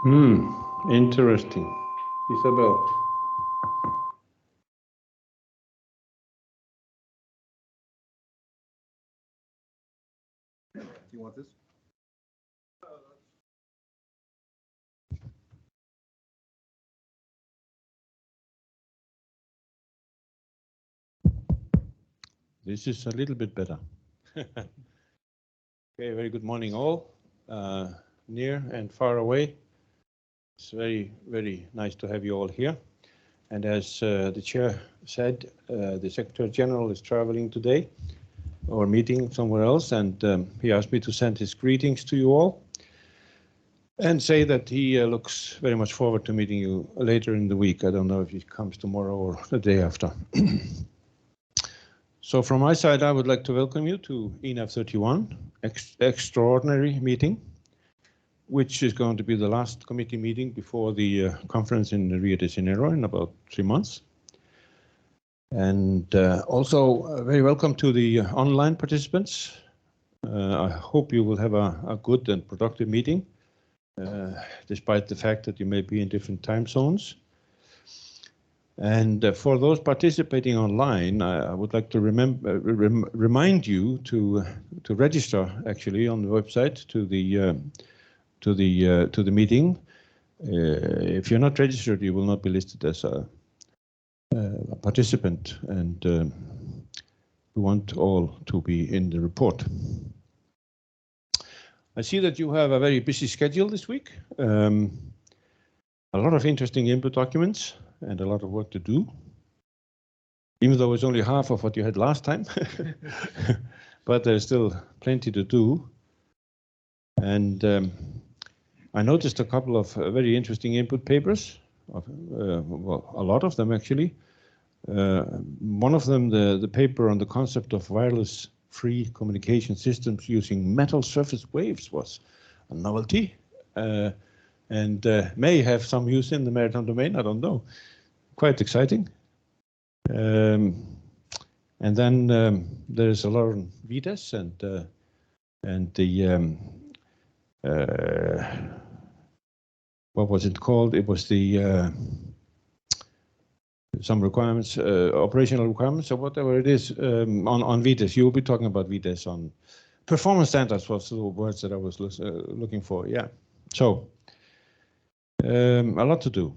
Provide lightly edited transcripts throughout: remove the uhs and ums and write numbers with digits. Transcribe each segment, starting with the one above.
Interesting. Isabel. Do you want this? This is a little bit better. Okay, very good morning all, near and far away. It's very, very nice to have you all here. And as the chair said, the Secretary General is traveling today or meeting somewhere else, and he asked me to send his greetings to you all and say that he looks very much forward to meeting you later in the week. I don't know if he comes tomorrow or the day after. So from my side, I would like to welcome you to ENAV 31 Extraordinary meeting, which is going to be the last committee meeting before the conference in Rio de Janeiro in about 3 months. And also very welcome to the online participants. I hope you will have a good and productive meeting, despite the fact that you may be in different time zones. And for those participating online, I would like to remind you to register actually on the website to the meeting. If you're not registered, you will not be listed as a participant, and we want all to be in the report. I see that you have a very busy schedule this week. A lot of interesting input documents and a lot of work to do, even though it's only half of what you had last time. But there's still plenty to do. And I noticed a couple of very interesting input papers, well, a lot of them actually. One of them, the paper on the concept of wireless free communication systems using metal surface waves, was a novelty. And may have some use in the maritime domain, I don't know. Quite exciting. And then there's a lot on VITES and the what was it called? It was the some requirements, operational requirements, or whatever it is, on VITES. You will be talking about VITES on performance standards, was the words that I was looking for. Yeah. So a lot to do.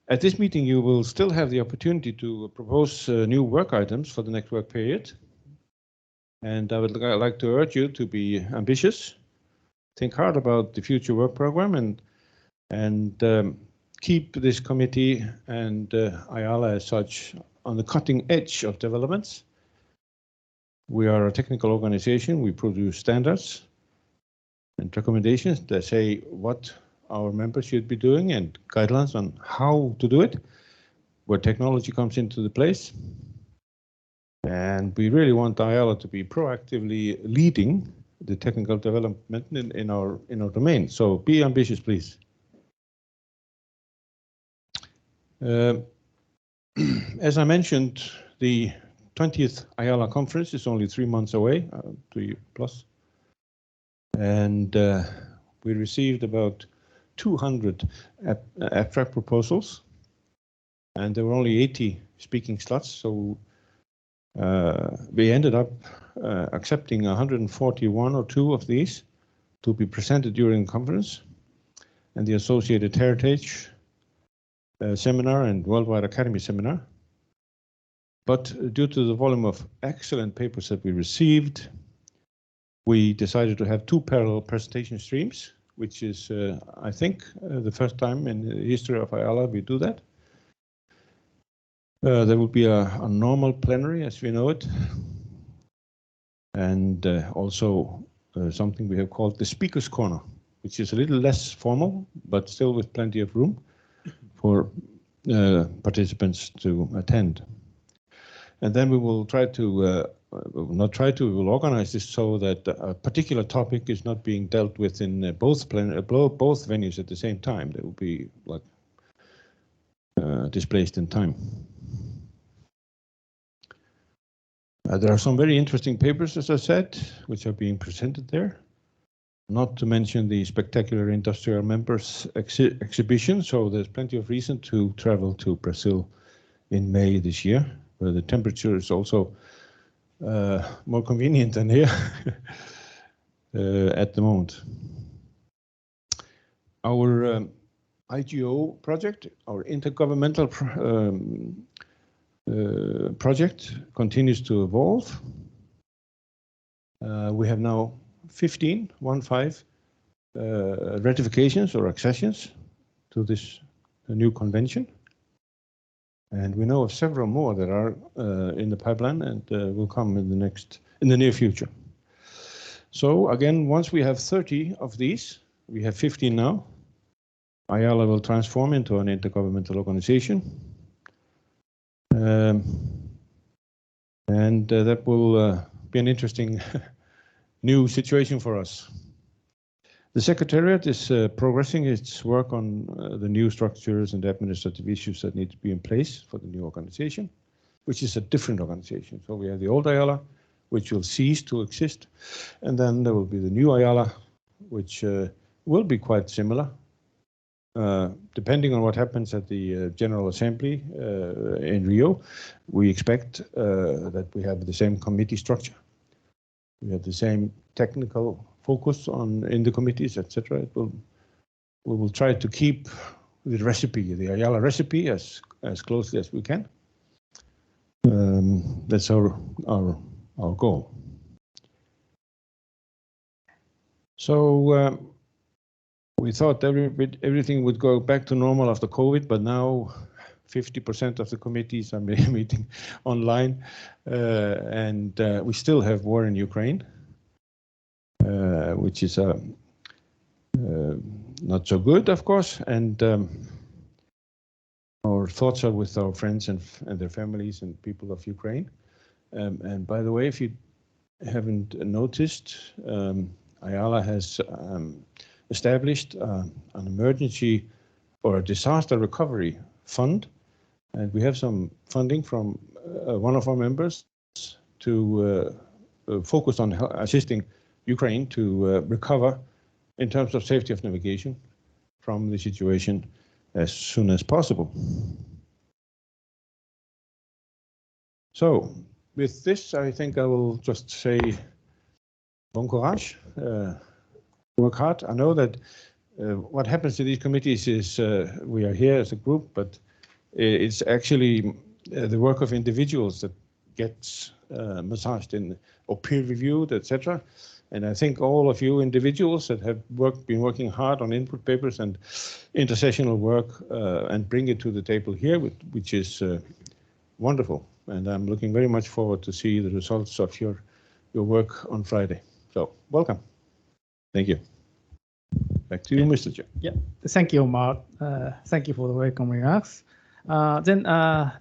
At this meeting, you will still have the opportunity to propose new work items for the next work period. And I would like to urge you to be ambitious, think hard about the future work program, and keep this committee and IALA as such on the cutting edge of developments. We are a technical organization. We produce standards and recommendations that say what our members should be doing and guidelines on how to do it, where technology comes into the place. And we really want IALA to be proactively leading the technical development in our domain. So be ambitious, please. As I mentioned, the 20th IALA conference is only 3 months away, 3 plus. And we received about 200 abstract proposals, and there were only 80 speaking slots, so we ended up accepting 141 or 2 of these to be presented during the conference, and the associated heritage seminar and worldwide academy seminar. But due to the volume of excellent papers that we received, we decided to have 2 parallel presentation streams, which is, I think, the first time in the history of IALA we do that. There will be a normal plenary as we know it, and also something we have called the Speaker's Corner, which is a little less formal, but still with plenty of room for participants to attend. And then we will try to, we will organize this so that a particular topic is not being dealt with in both venues at the same time. They will be like displaced in time. There are some very interesting papers, as I said, which are being presented there. not to mention the spectacular industrial members exhibition. So there's plenty of reason to travel to Brazil in May this year, where the temperature is also more convenient than here at the moment. Our IGO project, our intergovernmental project, continues to evolve. We have now 15 ratifications or accessions to this new convention. And we know of several more that are in the pipeline and will come in the near future. So again, once we have 30 of these, we have 15 now, IALA will transform into an intergovernmental organization. And that will be an interesting new situation for us. The Secretariat is progressing its work on the new structures and administrative issues that need to be in place for the new organization, which is a different organization. So we have the old IALA, which will cease to exist, and then there will be the new IALA, which will be quite similar, depending on what happens at the General Assembly in Rio. We expect that we have the same committee structure. We have the same technical focus in the committees, etc. We will try to keep the recipe, the IALA recipe, as closely as we can. That's our goal. So we thought everything would go back to normal after COVID, but now 50% of the committees are meeting online, and we still have war in Ukraine, which is not so good, of course, and our thoughts are with our friends and their families and people of Ukraine. And by the way, if you haven't noticed, IALA has established an emergency or a disaster recovery fund, and we have some funding from one of our members to focus on assisting Ukraine to recover in terms of safety of navigation from the situation as soon as possible. So with this, I think I will just say bon courage, work hard. I know that what happens to these committees is we are here as a group, but it's actually the work of individuals that gets massaged or peer reviewed, etc. And I think all of you individuals that have been working hard on input papers and intersessional work and bring it to the table here, which is wonderful. And I'm looking very much forward to see the results of your work on Friday. So welcome. Thank you. Back to you, Mr. Chair. Yeah, thank you, Mark. Thank you for the welcome remarks. Then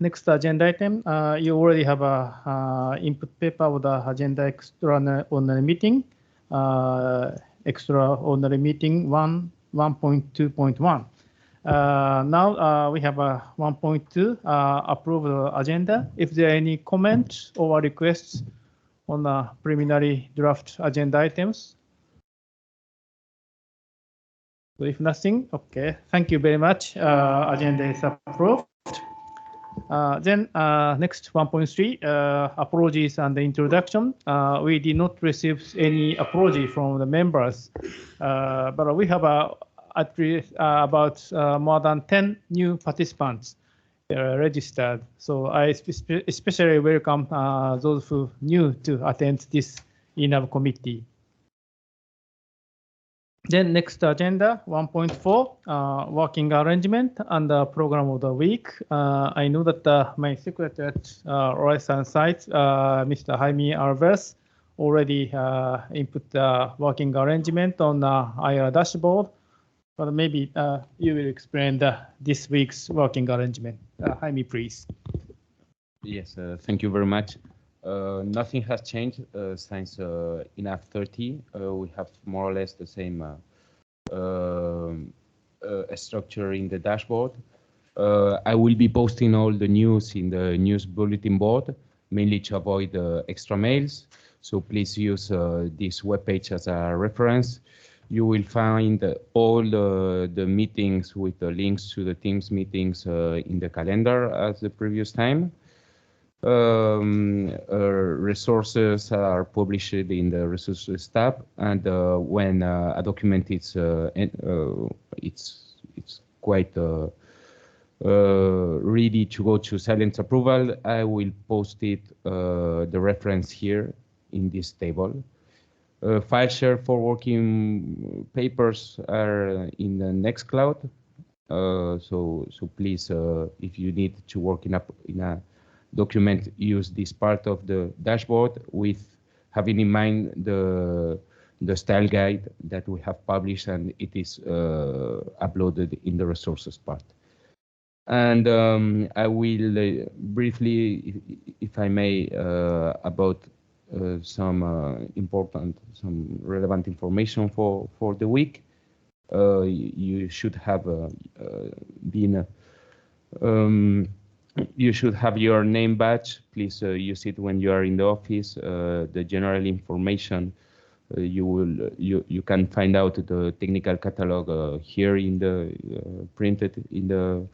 next agenda item, you already have a input paper with the agenda extraordinary meeting, extraordinary meeting 1.2.1. Now we have a 1.2 approve the agenda. If there are any comments or requests on the preliminary draft agenda items. So if nothing, okay, thank you very much. Agenda is approved. Then next 1.3, apologies and the introduction. We did not receive any apology from the members, but we have at least about more than 10 new participants registered. So I especially welcome those who new to attend this ENAV committee. Then next agenda 1.4, working arrangement and the program of the week. I know that my secretary at Royal site, Mr. Jaime Alves, already input the working arrangement on the IR dashboard, but maybe you will explain this week's working arrangement. Jaime, please. Yes, thank you very much. Nothing has changed since ENAV 30. We have more or less the same structure in the dashboard. I will be posting all the news in the news bulletin board, mainly to avoid extra mails. So please use this webpage as a reference. You will find all the meetings with the links to the Teams meetings in the calendar as the previous time. Resources are published in the resources tab, and when a document is it's quite ready to go to silent approval, I will post it the reference here in this table. File share for working papers are in the Nextcloud. So please, if you need to work in a document, use this part of the dashboard with having in mind the style guide that we have published, and it is uploaded in the resources part. And I will briefly, if I may, about some relevant information for the week. You should have you should have your name badge. Please use it when you are in the office. The general information you can find out the technical catalog here in the printed in the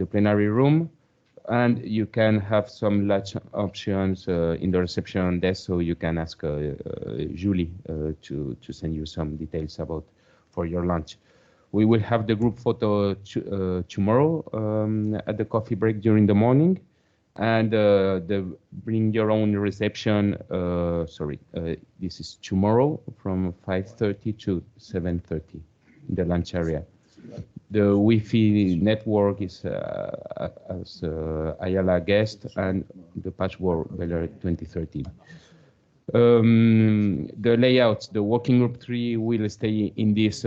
plenary room. And you can have some lunch options in the reception desk, so you can ask Julie to send you some details about for your lunch. We will have the group photo tomorrow at the coffee break during the morning, and the bring your own reception. This is tomorrow from 5:30 to 7:30 in the lunch area. The Wi-Fi network is as Ayala guest, and the password Beller 2013. The layouts, the working group 3 will stay in this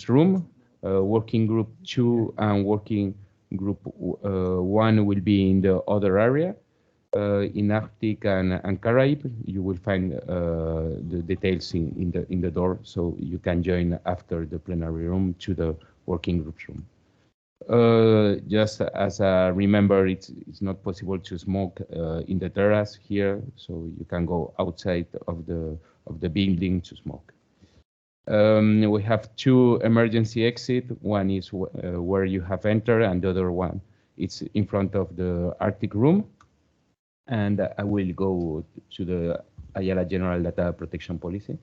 room. Working group 2 and working group 1 will be in the other area. In Arctic and Caribbean, you will find the details in the door, so you can join after the plenary room to the working groups room. Just as a remember, it's not possible to smoke in the terrace here, so you can go outside of the building to smoke. We have 2 emergency exits. One is where you have entered, and the other one it's in front of the Arctic room. And I will go to the Ayala General Data Protection Policy.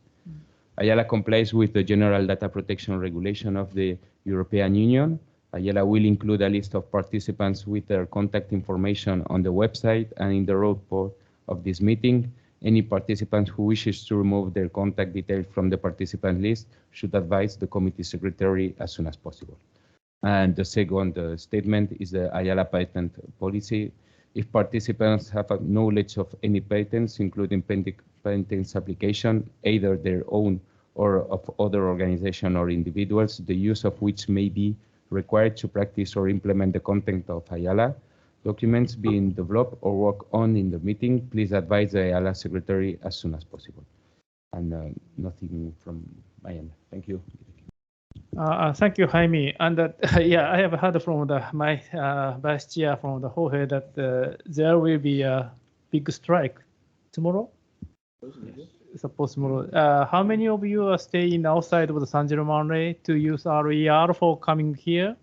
Ayala complies with the General Data Protection Regulation of the European Union. Ayala will include a list of participants with their contact information on the website and in the report of this meeting. Any participant who wishes to remove their contact details from the participant list should advise the committee secretary as soon as possible. And the second statement is the Ayala patent policy. If participants have a knowledge of any patents, including patents application, either their own or of other organizations or individuals, the use of which may be required to practice or implement the content of Ayala documents being developed or worked on in the meeting, please advise the Ayala secretary as soon as possible. And nothing from my end. Thank you. Thank you, Jaime. And yeah, I have heard from my vice chair from the Jorge that there will be a big strike tomorrow. Suppose tomorrow. How many of you are staying outside of the San Germán to use RER for coming here?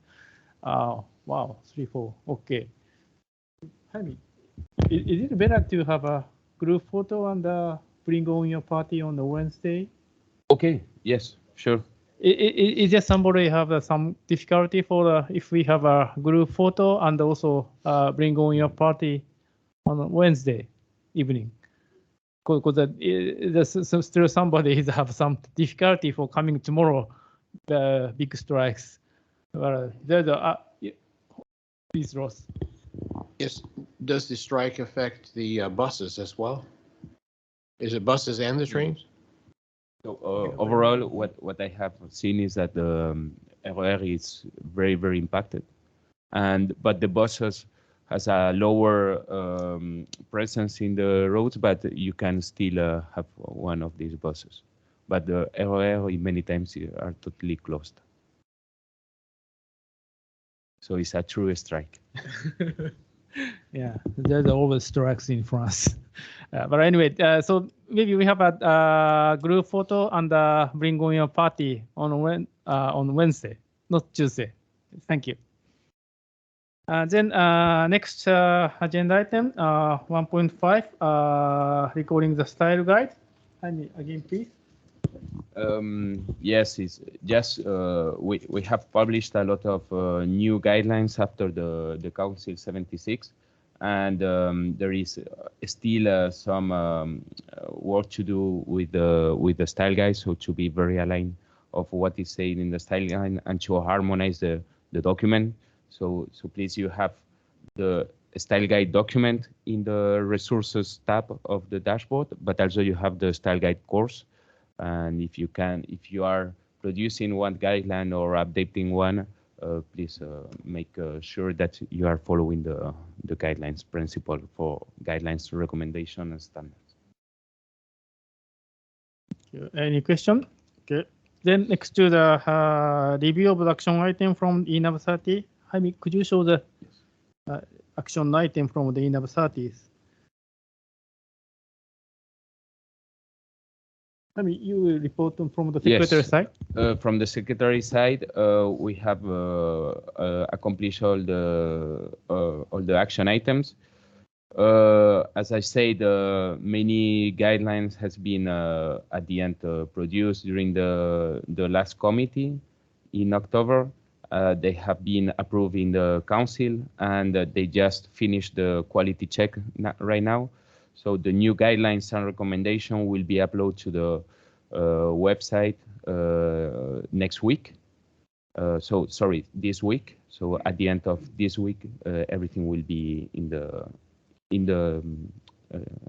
Wow, 3, 4. Okay. Jaime, is it better to have a group photo and bring on your party on the Wednesday? Okay. Yes. Sure. Is there somebody have some difficulty for if we have a group photo and also bring on your party on Wednesday evening? Because there's still somebody have some difficulty for coming tomorrow, the big strikes. Please, Ross. Yes. Does the strike affect the buses as well? Is it buses and the trains? So overall, what I have seen is that the RER is very, very impacted, but the buses has a lower presence in the roads, but you can still have one of these buses. But the RER many times are totally closed. So it's a true strike. Yeah, there's always strikes in France. But anyway, so maybe we have a group photo and bring on your party on Wednesday, not Tuesday. Thank you. Then next agenda item, 1.5, recording the style guide. Again, please. Yes, it's just we have published a lot of new guidelines after the Council 76, and there is still some work to do with the style guide, so to be very aligned of what is said in the style guide and to harmonize the document. So please, you have the style guide document in the resources tab of the dashboard, but also you have the style guide course. And if you are producing one guideline or updating one, please make sure that you are following the guidelines principle for guidelines recommendation and standards. Any question? Okay. Then next to the review of the action item from ENAV 30. Jaime, could you show the action item from the ENAV 30s? I mean, you will report them from the secretary side? From the secretary side, we have accomplished all the action items. As I said, many guidelines has been at the end produced during the last committee in October. They have been approved in the council, and they just finished the quality check right now. So the new guidelines and recommendation will be uploaded to the website next week. This week. So at the end of this week, everything will be in the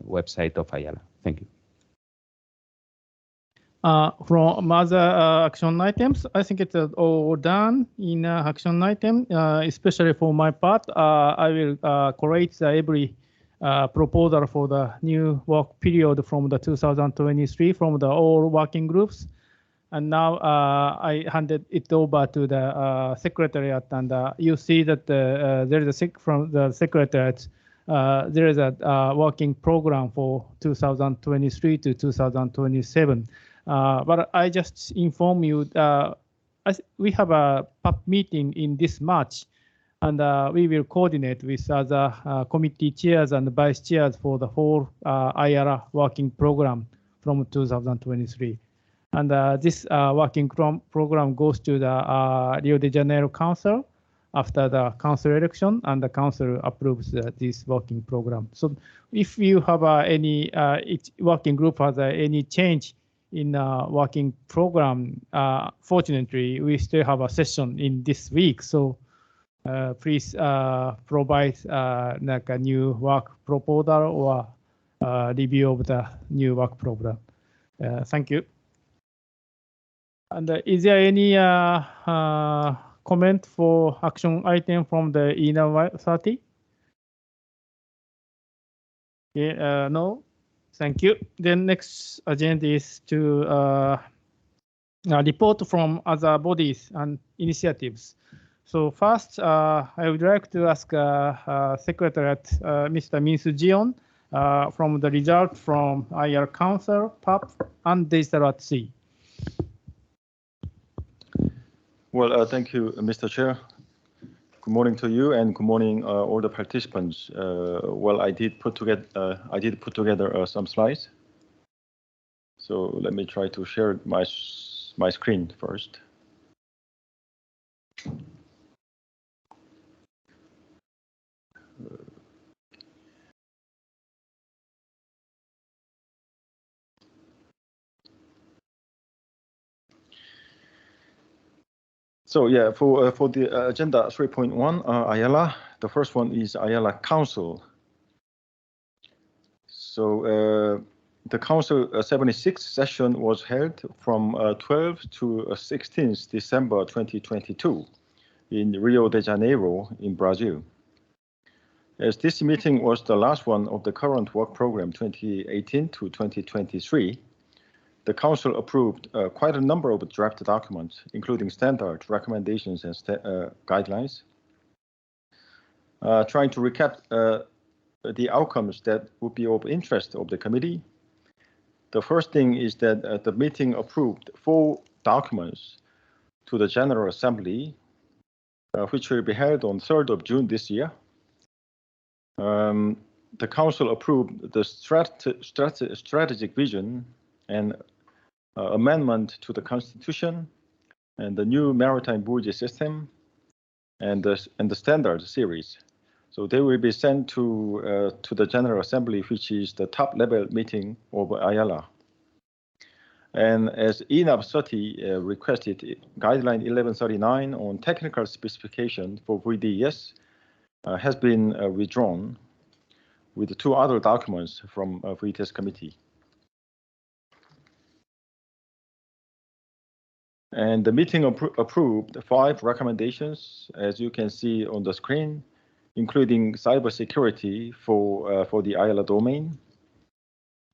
website of Ayala. Thank you. From other action items, I think it's all done in action item. Especially for my part, I will create every proposal for the new work period from the 2023 from the all working groups. And now I handed it over to the secretariat, and you see that there is from the secretariat, there is a working program for 2023 to 2027. But I just inform you, we have a PUP meeting in this March, and we will coordinate with other committee chairs and vice chairs for the whole IRA working program from 2023. And this working program goes to the Rio de Janeiro Council after the council election, and the council approves this working program. So if you have any each working group has any change in working program, fortunately, we still have a session in this week. So please provide like a new work proposal or review of the new work program. Thank you. And is there any comment for action item from the ENAV 30? Okay, no. Thank you. Then next agenda is to report from other bodies and initiatives. So first, I would like to ask Secretariat Mr. Min-Soo Jeon from the result from IR Council, PUP, and Digital at Sea. Well, thank you, Mr. Chair. Good morning to you, and good morning all the participants. Well, I did put together some slides. So let me try to share my screen first. So yeah, for the agenda 3.1, Ayala, the first one is Ayala Council. So the Council 76th session was held from 12 to 16th December 2022 in Rio de Janeiro in Brazil. As this meeting was the last one of the current work program 2018 to 2023, the Council approved quite a number of draft documents, including standard recommendations and guidelines. Trying to recap the outcomes that would be of interest of the committee. The first thing is that the meeting approved 4 documents to the General Assembly, which will be held on 3rd of June this year. The Council approved the strategic vision and amendment to the Constitution and the new maritime buoy system and the standard series. So they will be sent to the General Assembly, which is the top level meeting of IALA. And as ENAV 30 requested, guideline 1139 on technical specification for VDES has been withdrawn with the 2 other documents from VTES committee. And the meeting approved 5 recommendations, as you can see on the screen, including cybersecurity for the IALA domain.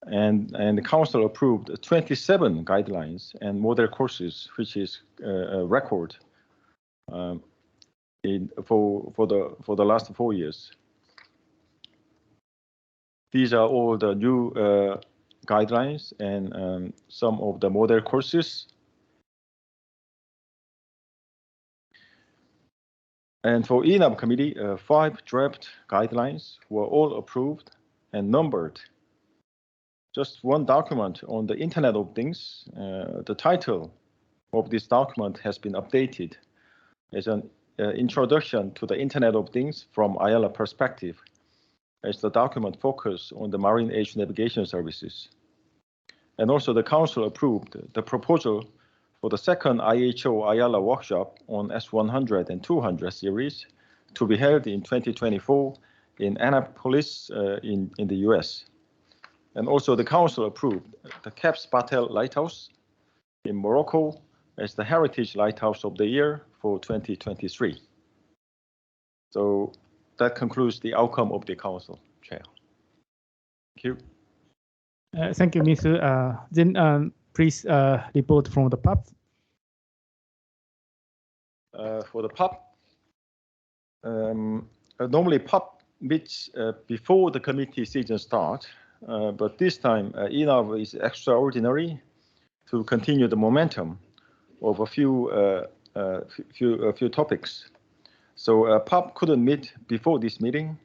And the Council approved 27 guidelines and model courses, which is a record for the last 4 years. These are all the new guidelines and some of the model courses. And for ENAV committee, 5 draft guidelines were all approved and numbered. Just one document on the Internet of Things. The title of this document has been updated as an introduction to the Internet of Things from IALA perspective, as the document focuses on the marine age navigation services. And also the Council approved the proposal for the second IHO IALA workshop on S100 and 200 series to be held in 2024 in Annapolis in the US. And also the Council approved the Cap Spatel Lighthouse in Morocco as the Heritage Lighthouse of the Year for 2023. So that concludes the outcome of the Council, Chair. Thank you. Thank you, Mr. Then please report from the PUB. For the PUB, normally PUB meets before the committee season starts. But this time, ENAV is extraordinary to continue the momentum of a few topics. So PUB couldn't meet before this meeting.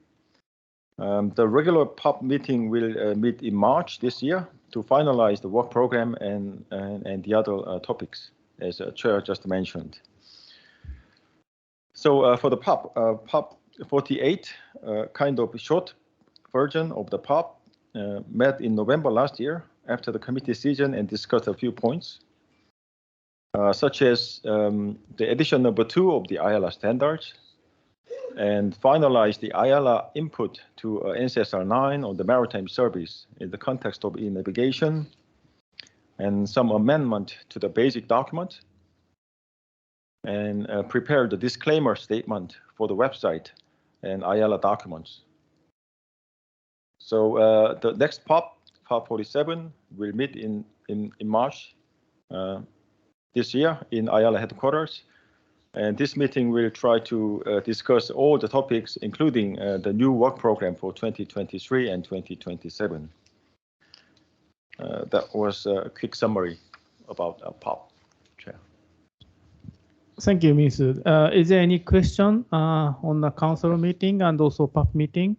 The regular PUB meeting will meet in March this year to finalize the work program and the other topics, as Chair just mentioned. So for the PUB, PUB 48, kind of short version of the PUB, met in November last year after the committee season and discussed a few points, such as the edition number 2 of the IALA standards, and finalize the IALA input to NCSR 9 on the maritime service in the context of e-navigation, and some amendment to the basic document, and prepare the disclaimer statement for the website and IALA documents. So the next PUB 47, will meet in March this year in IALA headquarters. And this meeting will try to discuss all the topics, including the new work program for 2023 and 2027. That was a quick summary about PUB, Chair. Thank you, Mr. Is there any question on the council meeting and also PUB meeting?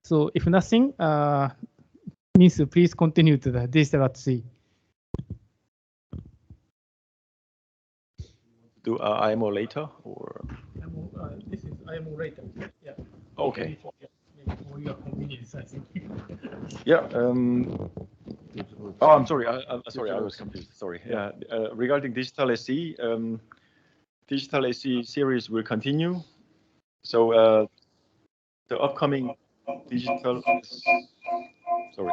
So if nothing, Ms. please continue to the digital at sea. Do IMO later or? This is IMO later. Yeah. Okay. For your convenience, I think. Yeah. Oh, I'm sorry. I'm sorry. I was confused. Sorry. Yeah. Regarding Digital SE, Digital SE series will continue. So the upcoming digital. Sorry.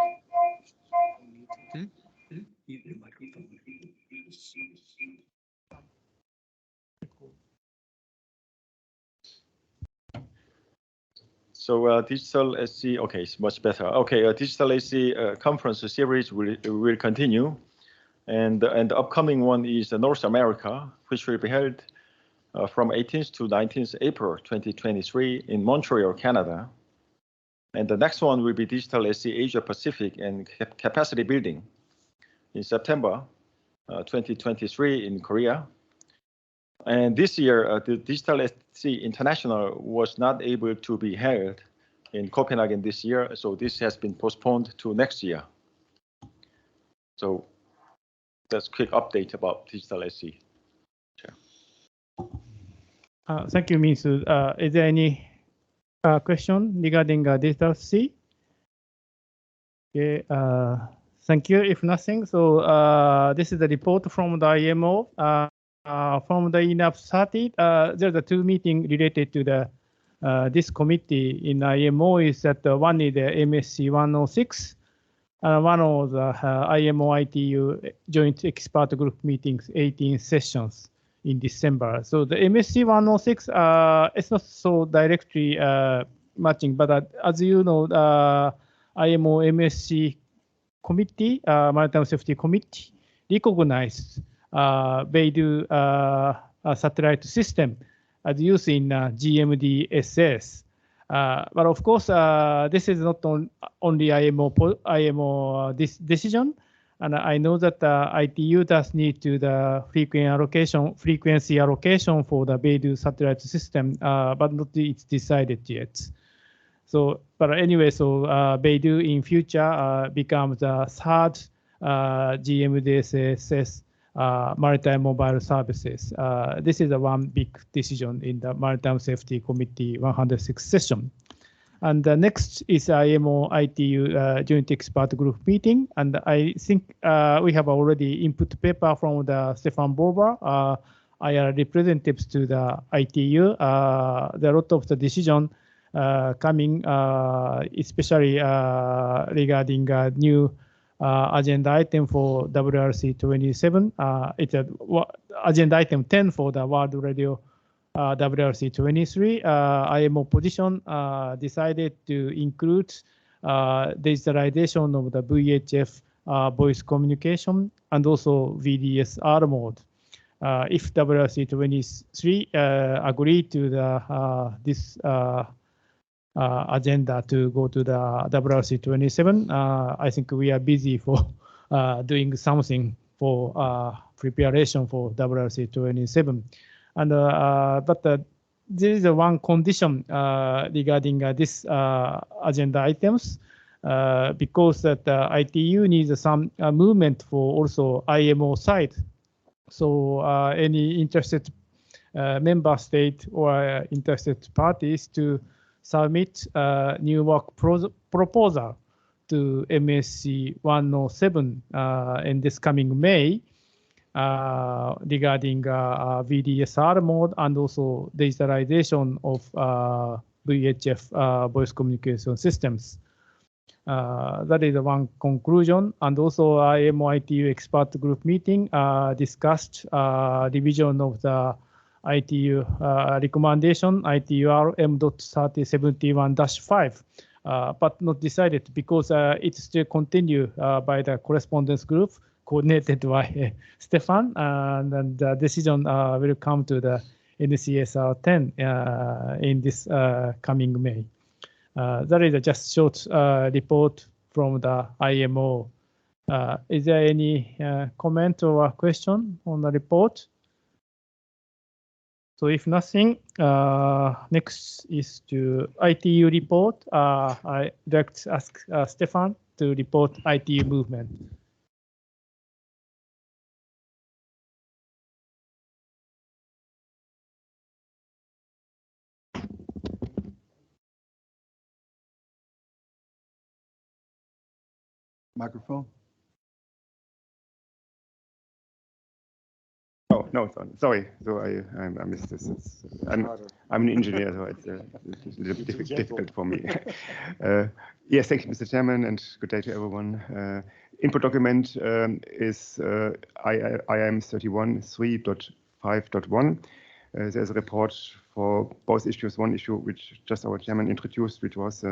So Digital SC, okay, it's much better. Okay, Digital SC conference series will continue, and the upcoming one is North America, which will be held from 18th to 19th April 2023 in Montreal, Canada. And the next one will be Digital SC Asia Pacific and Capacity Building in September 2023 in Korea. And this year, the Digital SC International was not able to be held in Copenhagen this year, so this has been postponed to next year. So that's a quick update about Digital SC. Thank you, Minsu. Is there any question regarding Digital SC? Okay, thank you. If nothing, so this is the report from the IMO. From the ENAV 30, there's a two meetings related to the this committee in IMO. Is that one is the MSC 106, and one of the IMO ITU Joint Expert Group meetings, 18 sessions in December. So the MSC 106, it's not so directly matching, but as you know, IMO MSC committee, Maritime Safety Committee, recognized Beidou satellite system as used in GMDSS. But of course, this is not only IMO this decision, and I know that ITU does need to the frequency allocation for the Beidou satellite system, but not it's decided yet. So, but anyway, so Beidou in future becomes the third GMDSS maritime mobile services. This is a one big decision in the Maritime Safety Committee 106 session. And the next is IMO ITU Joint Expert Group meeting. And I think we have already input paper from the Stefan Borber, IR representatives to the ITU. There are a lot of the decision coming, especially regarding new agenda item for WRC 27. It's agenda item 10 for the World Radio WRC 23. IMO position decided to include digitalization of the VHF voice communication and also VDSR mode. If WRC 23 agree to the this agenda to go to the WRC 27, I think we are busy for doing something for preparation for WRC 27. And but there is one condition regarding this agenda items, because that ITU needs some movement for also IMO side. So any interested member state or interested parties to submit new work proposal to MSC 107 in this coming May regarding VDSR mode and also digitalization of VHF voice communication systems. That is one conclusion. And also IMO ITU expert group meeting discussed revision of the ITU recommendation ITUR M.3071-5, but not decided because it still continue by the correspondence group coordinated by Stefan, and the decision will come to the NCSR 10 in this coming May. That is just short report from the IMO. Is there any comment or question on the report? So if nothing, next is to ITU report. I like to ask Stefan to report ITU movement. Microphone. Oh, no, sorry. So I missed this. I'm an engineer, so it's a little bit difficult for me. Yes, thank you, Mr. Chairman, and good day to everyone. Input document is IM 31 3.5.1. There's a report for both issues. One issue which just our chairman introduced, which was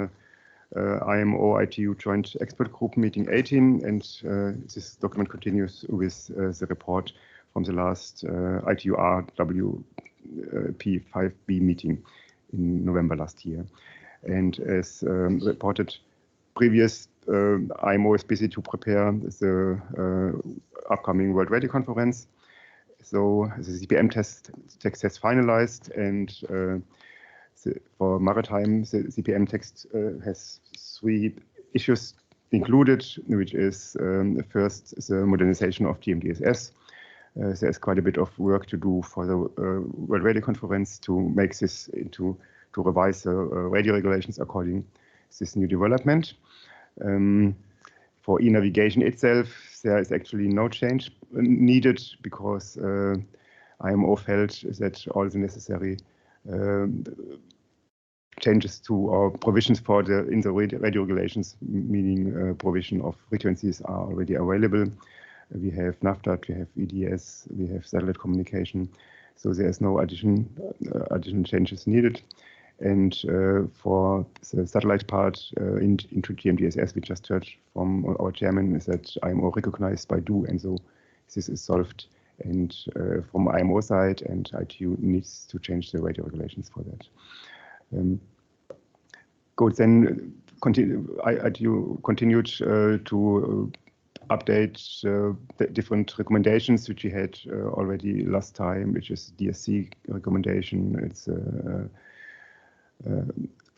IMO ITU Joint Expert Group Meeting 18, and this document continues with the report from the last ITURW P5B meeting in November last year. And as reported previous, IMO is busy to prepare the upcoming World Radio Conference. So the CPM text has finalized, and for maritime, the CPM text has 3 issues included, which is first the modernization of GMDSS. There's quite a bit of work to do for the World Radio Conference to make this to revise the radio regulations according to this new development. For e-navigation itself, there is actually no change needed because IMO felt that all the necessary changes to our provisions for in the radio regulations, meaning provision of frequencies, are already available. We have NAVDAT, we have EDS, we have satellite communication, so there's no additional changes needed. And for the satellite part into GMDSS, we just heard from our chairman is that IMO recognized Baidu, and so this is solved. And from IMO side, and ITU needs to change the radio regulations for that. Good, then ITU continued to update the different recommendations which we had already last time, which is DSC recommendation. It's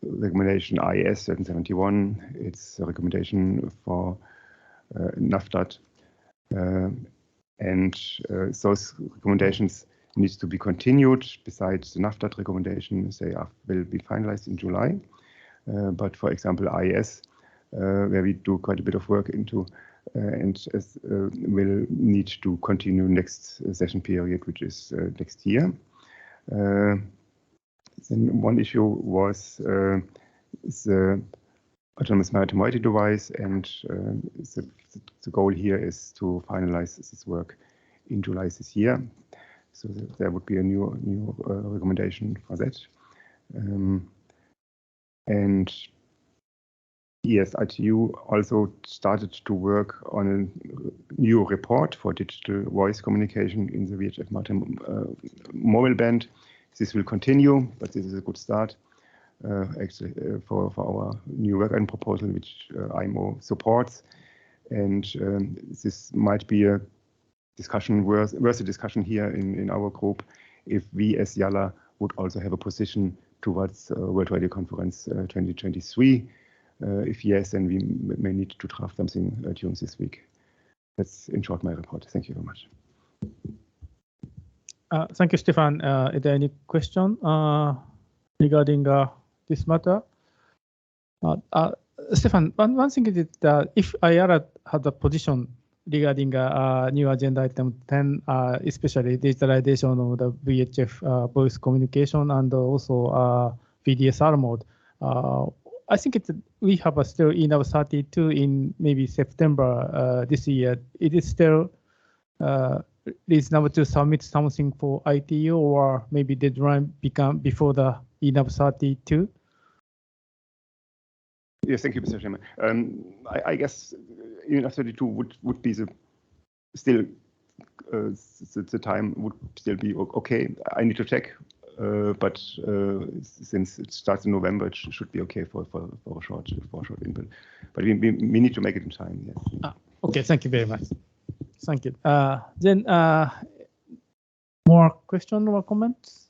recommendation IS 771. It's a recommendation for NAVDAT. And those recommendations need to be continued. Besides the NAVDAT recommendations, they will be finalized in July. But for example, IS, where we do quite a bit of work into, and will need to continue next session period, which is next year. Then one issue was the autonomous maritime radio device, and the goal here is to finalize this work in July this year. So there would be a new recommendation for that. And yes, ITU also started to work on a new report for digital voice communication in the VHF maritime mobile band. This will continue, but this is a good start actually for our new work item proposal, which IMO supports. And this might be a discussion worth a discussion here in our group if we as YALA would also have a position towards World Radio Conference 2023. If yes, then we may need to draft something during this week. That's in short my report. Thank you very much. Thank you, Stefan. Is there any question regarding this matter? Stefan, one thing is that if IARA had a position regarding new agenda item 10, especially digitalization of the VHF voice communication and also VDSR mode, I think we have still ENAV 32 in maybe September this year. It is still reasonable to submit something for ITU, or maybe deadline become before the ENAV 32? Yes, thank you, Mr. Chairman. I guess ENAV 32 would be the time would still be okay. I need to check, but since it starts in November, it should be okay for a short input. But we need to make it in time. Yes. Okay, thank you very much. Thank you. Then more questions or comments?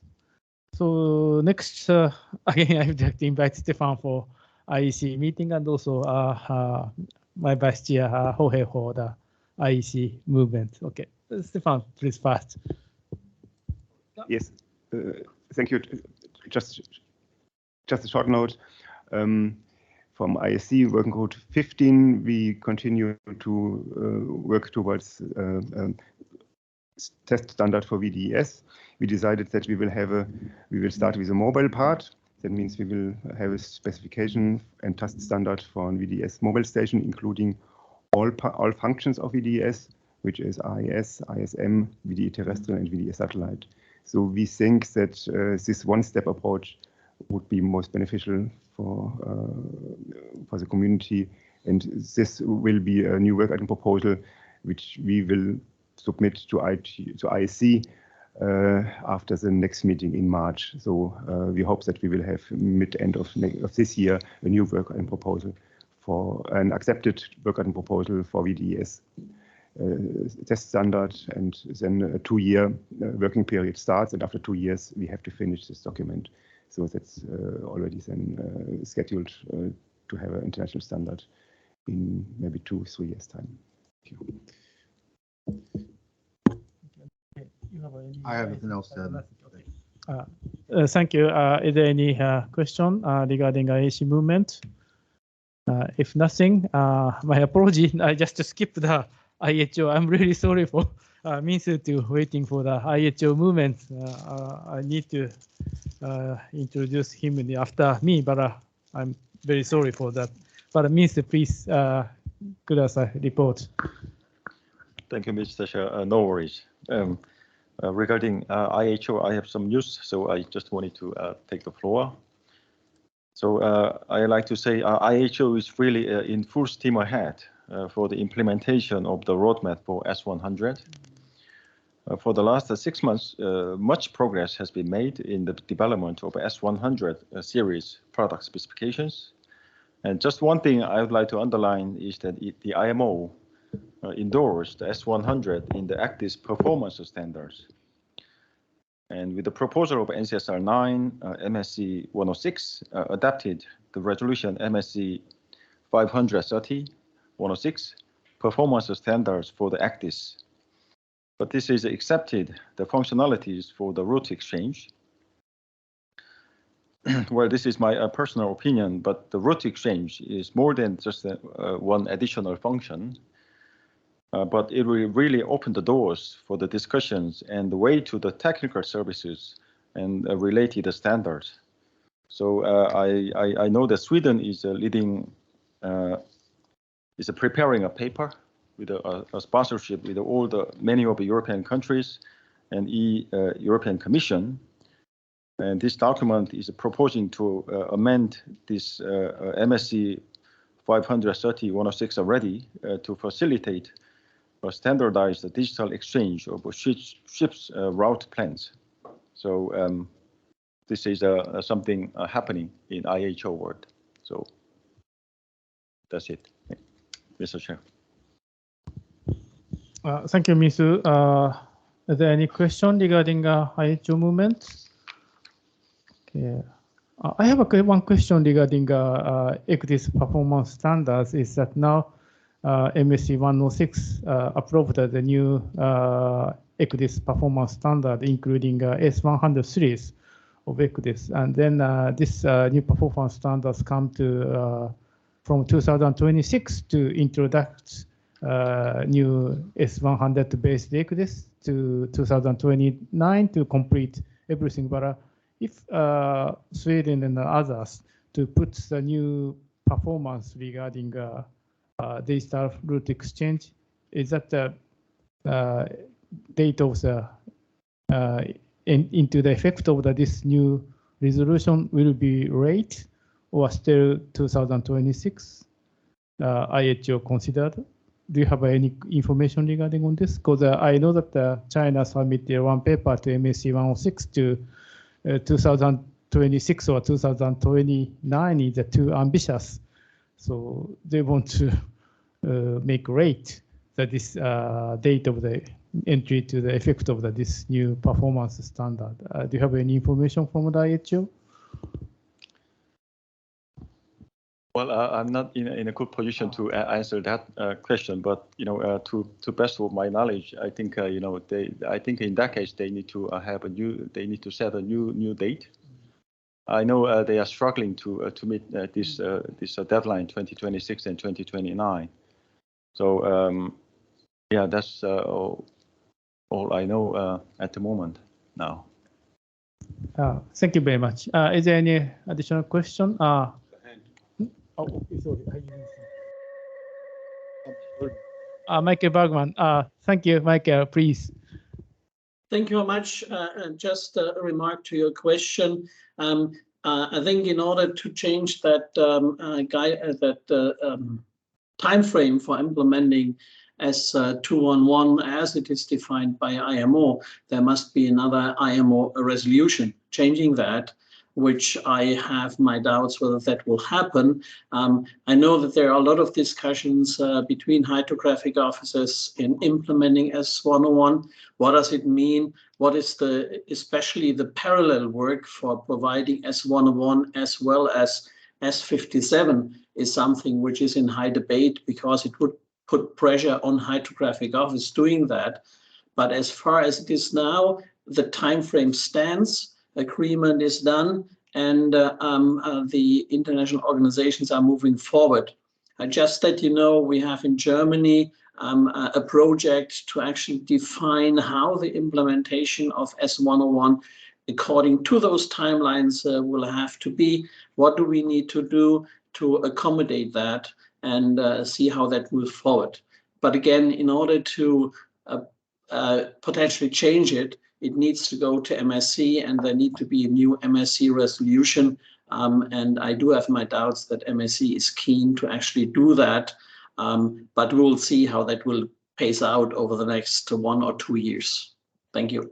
So next, again, I would like to invite Stefan for IEC meeting, and also my vice chair, Jorge, for the IEC movement. Okay, Stefan, please first. Yes, thank you. Just a short note. From ISC working group 15, we continue to work towards test standard for VDES. We decided that we will start with a mobile part. That means we will have a specification and test standard for VDES mobile station, including all functions of VDES, which is IS, ISM, VDE terrestrial, and VDE satellite. So we think that this one-step approach would be most beneficial for the community, and this will be a new work item proposal which we will submit to IEC after the next meeting in March. So we hope that we will have mid-end of this year a new work item proposal for an accepted work item proposal for VDES test standard, and then a 2-year working period starts, and after 2 years we have to finish this document. So that's already then scheduled to have an international standard in maybe 2-3 years' time. Thank you. I have nothing else to add. Thank you. Is there any question regarding IAC movement? If nothing, my apology. I just skipped the IHO. I'm really sorry for Minsu to waiting for the IHO movement. I need to introduce him after me, but I'm very sorry for that. But Minsu, please, kudasai, report. Thank you, Mr. Chair. No worries. Regarding IHO, I have some news, so I just wanted to take the floor. So I like to say IHO is really in full steam ahead for the implementation of the roadmap for S100. For the last 6 months, much progress has been made in the development of S100 series product specifications. And just one thing I would like to underline is that the IMO endorsed the S100 in the ACTIS performance standards. And with the proposal of NCSR 9, MSC 106 adapted the resolution MSC 530-106 performance standards for the ACTIS. But this is accepted the functionalities for the route exchange. Well, this is my personal opinion, but the route exchange is more than just one additional function. But it will really open the doors for the discussions and the way to the technical services and related standards. So I know that Sweden is leading, is preparing a paper with a sponsorship with many of the European countries and European Commission. And this document is proposing to amend this MSC 530-106 already to facilitate or standardize the digital exchange of ships' route plans. So this is something happening in IHO world. So that's it, Mr. Chair. Thank you, Misu. Is there any question regarding IHO movement? Okay. I have one question regarding ECDIS performance standards. Is that now MSC 106 approved the new ECDIS performance standard, including S100 series of ECDIS, and then this new performance standards come to from 2026 to introduce new S100 based ECDIS to 2029 to complete everything. But if Sweden and others to put the new performance regarding digital route exchange, is that the date of the into the effect of this new resolution will be late or still 2026? IHO considered. Do you have any information regarding on this? Because I know that China submitted one paper to MSC 106 to 2026 or 2029 is too ambitious. So they want to make late that this date of the entry to the effect of this new performance standard. Do you have any information from the IHO? Well, I'm not in a good position to answer that question, but to best of my knowledge, I think I think in that case they need to have they need to set a new date. I know they are struggling to meet this deadline 2026 and 2029. So yeah, that's all I know at the moment now. Thank you very much. Is there any additional question? Oh, sorry. Michael Bergman. Thank you, Michael, please. Thank you very much. Just a remark to your question. I think in order to change that time frame for implementing S211 as it is defined by IMO, there must be another IMO resolution changing that, which I have my doubts whether that will happen. I know that there are a lot of discussions between hydrographic officers in implementing S101. What does it mean? What is especially the parallel work for providing S101 as well as S57 is something which is in high debate because it would put pressure on hydrographic office doing that. But as far as it is now, the time frame stands, agreement is done, and the international organizations are moving forward. Just that you know, we have in Germany a project to actually define how the implementation of S101 according to those timelines will have to be. What do we need to do to accommodate that and see how that moves forward? But again, in order to potentially change it, it needs to go to MSC, and there need to be a new MSC resolution. And I do have my doubts that MSC is keen to actually do that. But we'll see how that will pace out over the next 1 or 2 years. Thank you.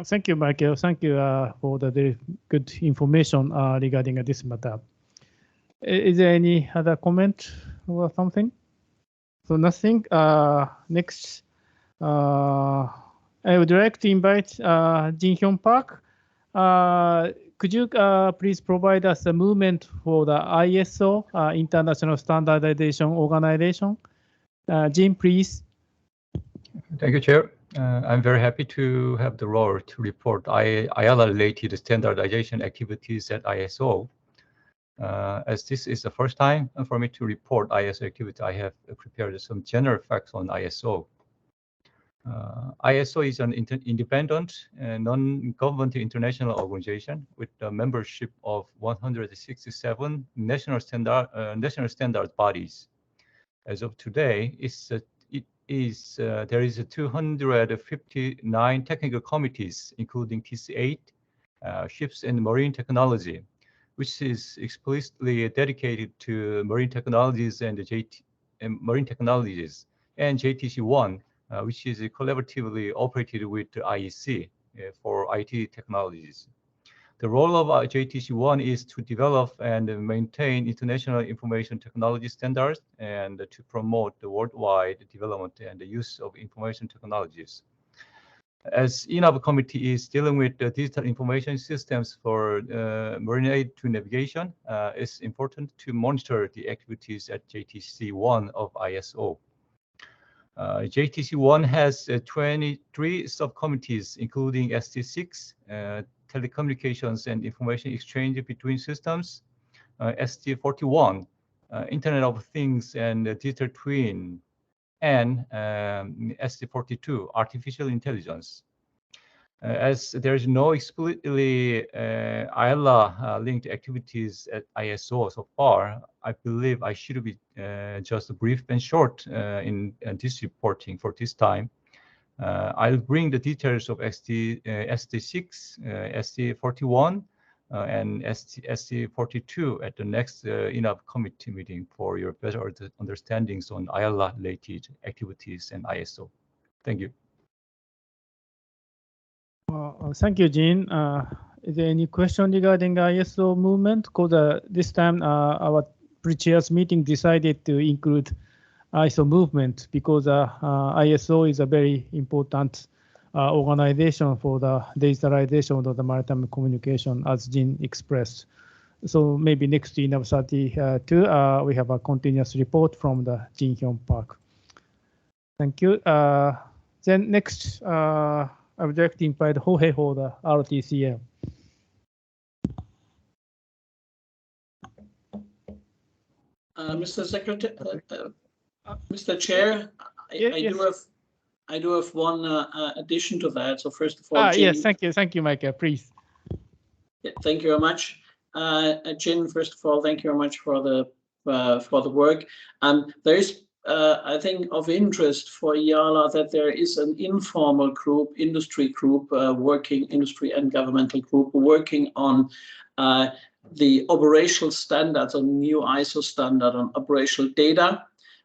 Thank you, Michael. Thank you for the very good information regarding this matter. Is there any other comment or something? So nothing. Next, I would like to invite Jin-Hyun Park. Could you please provide us a movement for the ISO, International Standardization Organization? Jin, please. Thank you, Chair. I'm very happy to have the role to report IALA-related standardization activities at ISO. As this is the first time for me to report ISO activity, I have prepared some general facts on ISO. ISO is an independent and non-government international organization with a membership of 167 national standard bodies. As of today, there is 259 technical committees, including TC8, ships and marine technology, which is explicitly dedicated to marine technologies and marine technologies, and JTC1, which is collaboratively operated with IEC for IT technologies. The role of JTC1 is to develop and maintain international information technology standards and to promote the worldwide development and the use of information technologies. As ENAV committee is dealing with the digital information systems for marine aid to navigation, it's important to monitor the activities at JTC1 of ISO. JTC1 has 23 subcommittees, including ST6, telecommunications and information exchange between systems, ST41, Internet of Things and Digital Twin, and ST42, Artificial Intelligence. As there is no explicitly IALA-linked activities at ISO so far, I believe I should be just brief and short in this reporting for this time. I'll bring the details of ST6, ST41, and ST42 at the next ENAV committee meeting for your better understandings on IALA-related activities and ISO. Thank you. Thank you, Jin. Is there any question regarding ISO movement? Because this time our pre-chairs meeting decided to include ISO movement because ISO is a very important organization for the digitalization of the maritime communication, as Jin expressed. So maybe next to ENAV 32, we have a continuous report from the Jin-Hyun Park. Thank you. Then next, I would like to invite Jorge for the RTCM. Mr. Secretary, Mr. Chair, I do have one addition to that. So first of all, Jin, yes, thank you, Michael. Please. Yeah, thank you very much, Jin. First of all, thank you very much for the work. There is, I think, of interest for IALA that there is an informal group, industry group, industry and governmental group working on the operational standards, on new ISO standard on operational data.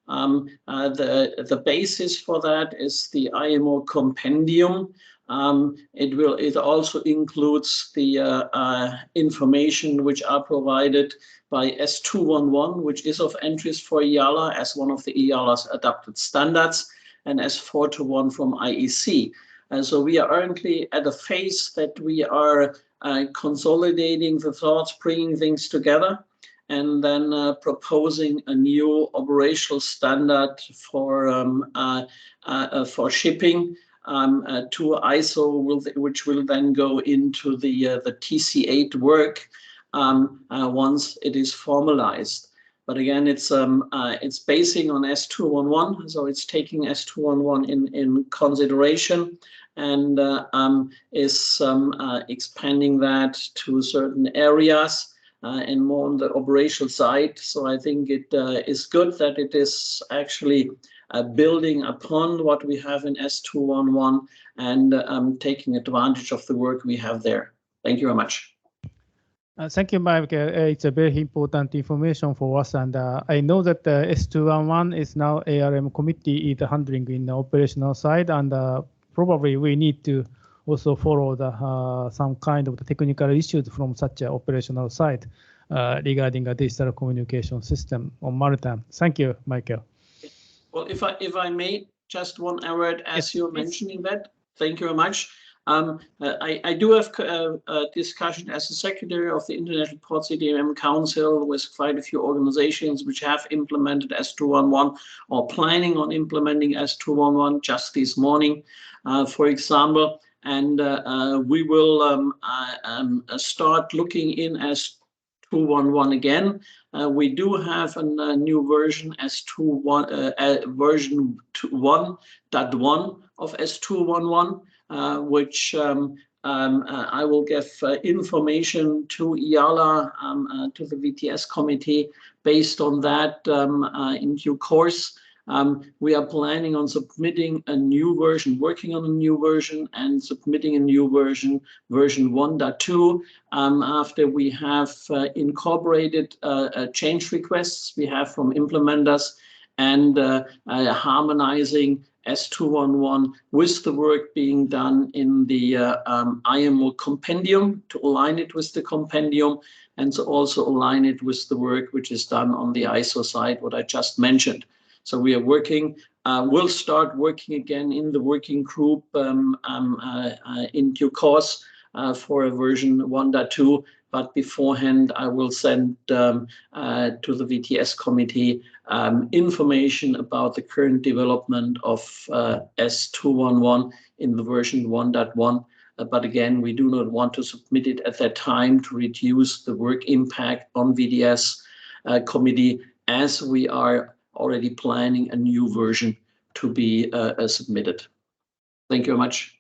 The basis for that is the IMO compendium. It also includes the information which are provided by S211, which is of interest for EALA as one of the EALA's adopted standards, and S421 from IEC. And so we are currently at a phase that we are consolidating the thoughts, bringing things together, and then proposing a new operational standard for shipping to ISO, which will then go into the TC8 work once it is formalized. But again, it's basing on S211, so it's taking S211 in consideration, and is expanding that to certain areas and more on the operational side. So I think it is good that it is actually building upon what we have in S211 and taking advantage of the work we have there. Thank you very much. Thank you, Mike. It's a very important information for us, and I know that S211 is now ARM committee is handling in the operational side, and probably we need to also follow the some kind of the technical issues from such an operational side regarding a digital communication system on maritime. Thank you, Michael. Well, if I may, just one word as you're mentioning that. Thank you very much. I do have a discussion as the secretary of the International Port CDM Council with quite a few organizations which have implemented S211 or planning on implementing S211 just this morning, for example. And we will start looking in S211 again. We do have a new version, version 1.1 of S211. Which I will give information to EALA, to the VTS committee based on that in due course. We are planning on submitting a new version, working on a new version and submitting a new version, version 1.2, after we have incorporated change requests we have from implementers and harmonizing S211 with the work being done in the IMO compendium to align it with the compendium and to also align it with the work which is done on the ISO side, what I just mentioned. So we are working, we'll start working again in the working group in due course for a version 1.2. But beforehand, I will send to the VTS committee information about the current development of S211 in the version 1.1. But again, we do not want to submit it at that time to reduce the work impact on VTS committee, as we are already planning a new version to be submitted. Thank you very much.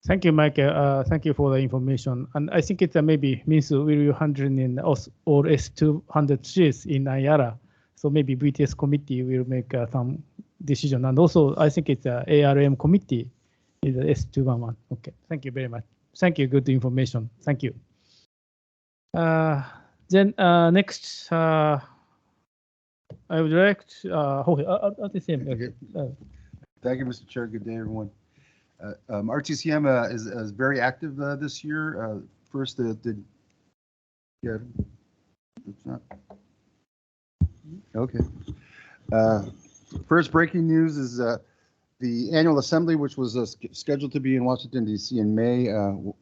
Thank you, Michael. Thank you for the information. And I think it maybe means we will handle in all S200 series in IARA. So maybe VTS committee will make some decision. And also, I think it's ARM committee is S211. Okay, thank you very much. Thank you, good information. Thank you. Then next, I would like to, Thank you, Mr. Chair. Good day, everyone. RTCM is very active this year. First, it's not. Okay. First breaking news is the annual assembly, which was scheduled to be in Washington, D.C. in May,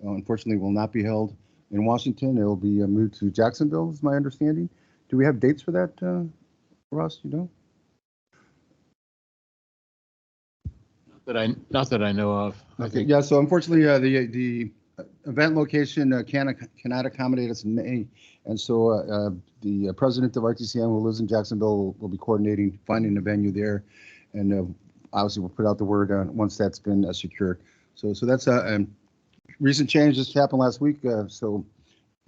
unfortunately will not be held in Washington. It will be moved to Jacksonville, is my understanding. Do we have dates for that, Ross? You know? Not that I know of. Okay. Yeah. So unfortunately, the event location cannot accommodate us in May, and so the president of RTCM, who lives in Jacksonville, will be coordinating finding a venue there, and obviously we'll put out the word once that's been secured. So that's a recent change just happened last week. So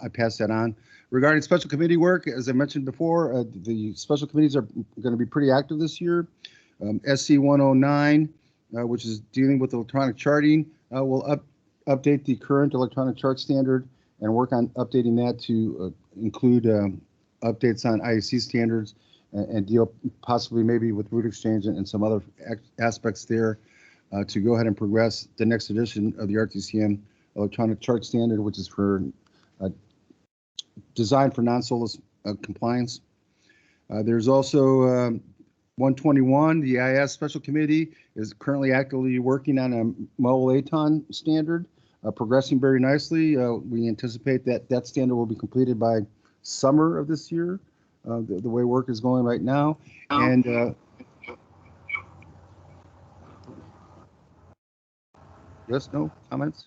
I pass that on. Regarding special committee work, as I mentioned before, the special committees are going to be pretty active this year. SC 109. Which is dealing with electronic charting, will update the current electronic chart standard and work on updating that to include updates on IEC standards and deal possibly maybe with root exchange and some other aspects there to go ahead and progress the next edition of the RTCM electronic chart standard, which is for designed for non-SOLAS compliance. There's also 121, the IS Special Committee is currently actively working on a mobile ATON standard, progressing very nicely. We anticipate that that standard will be completed by summer of this year, the way work is going right now. And yes, no comments?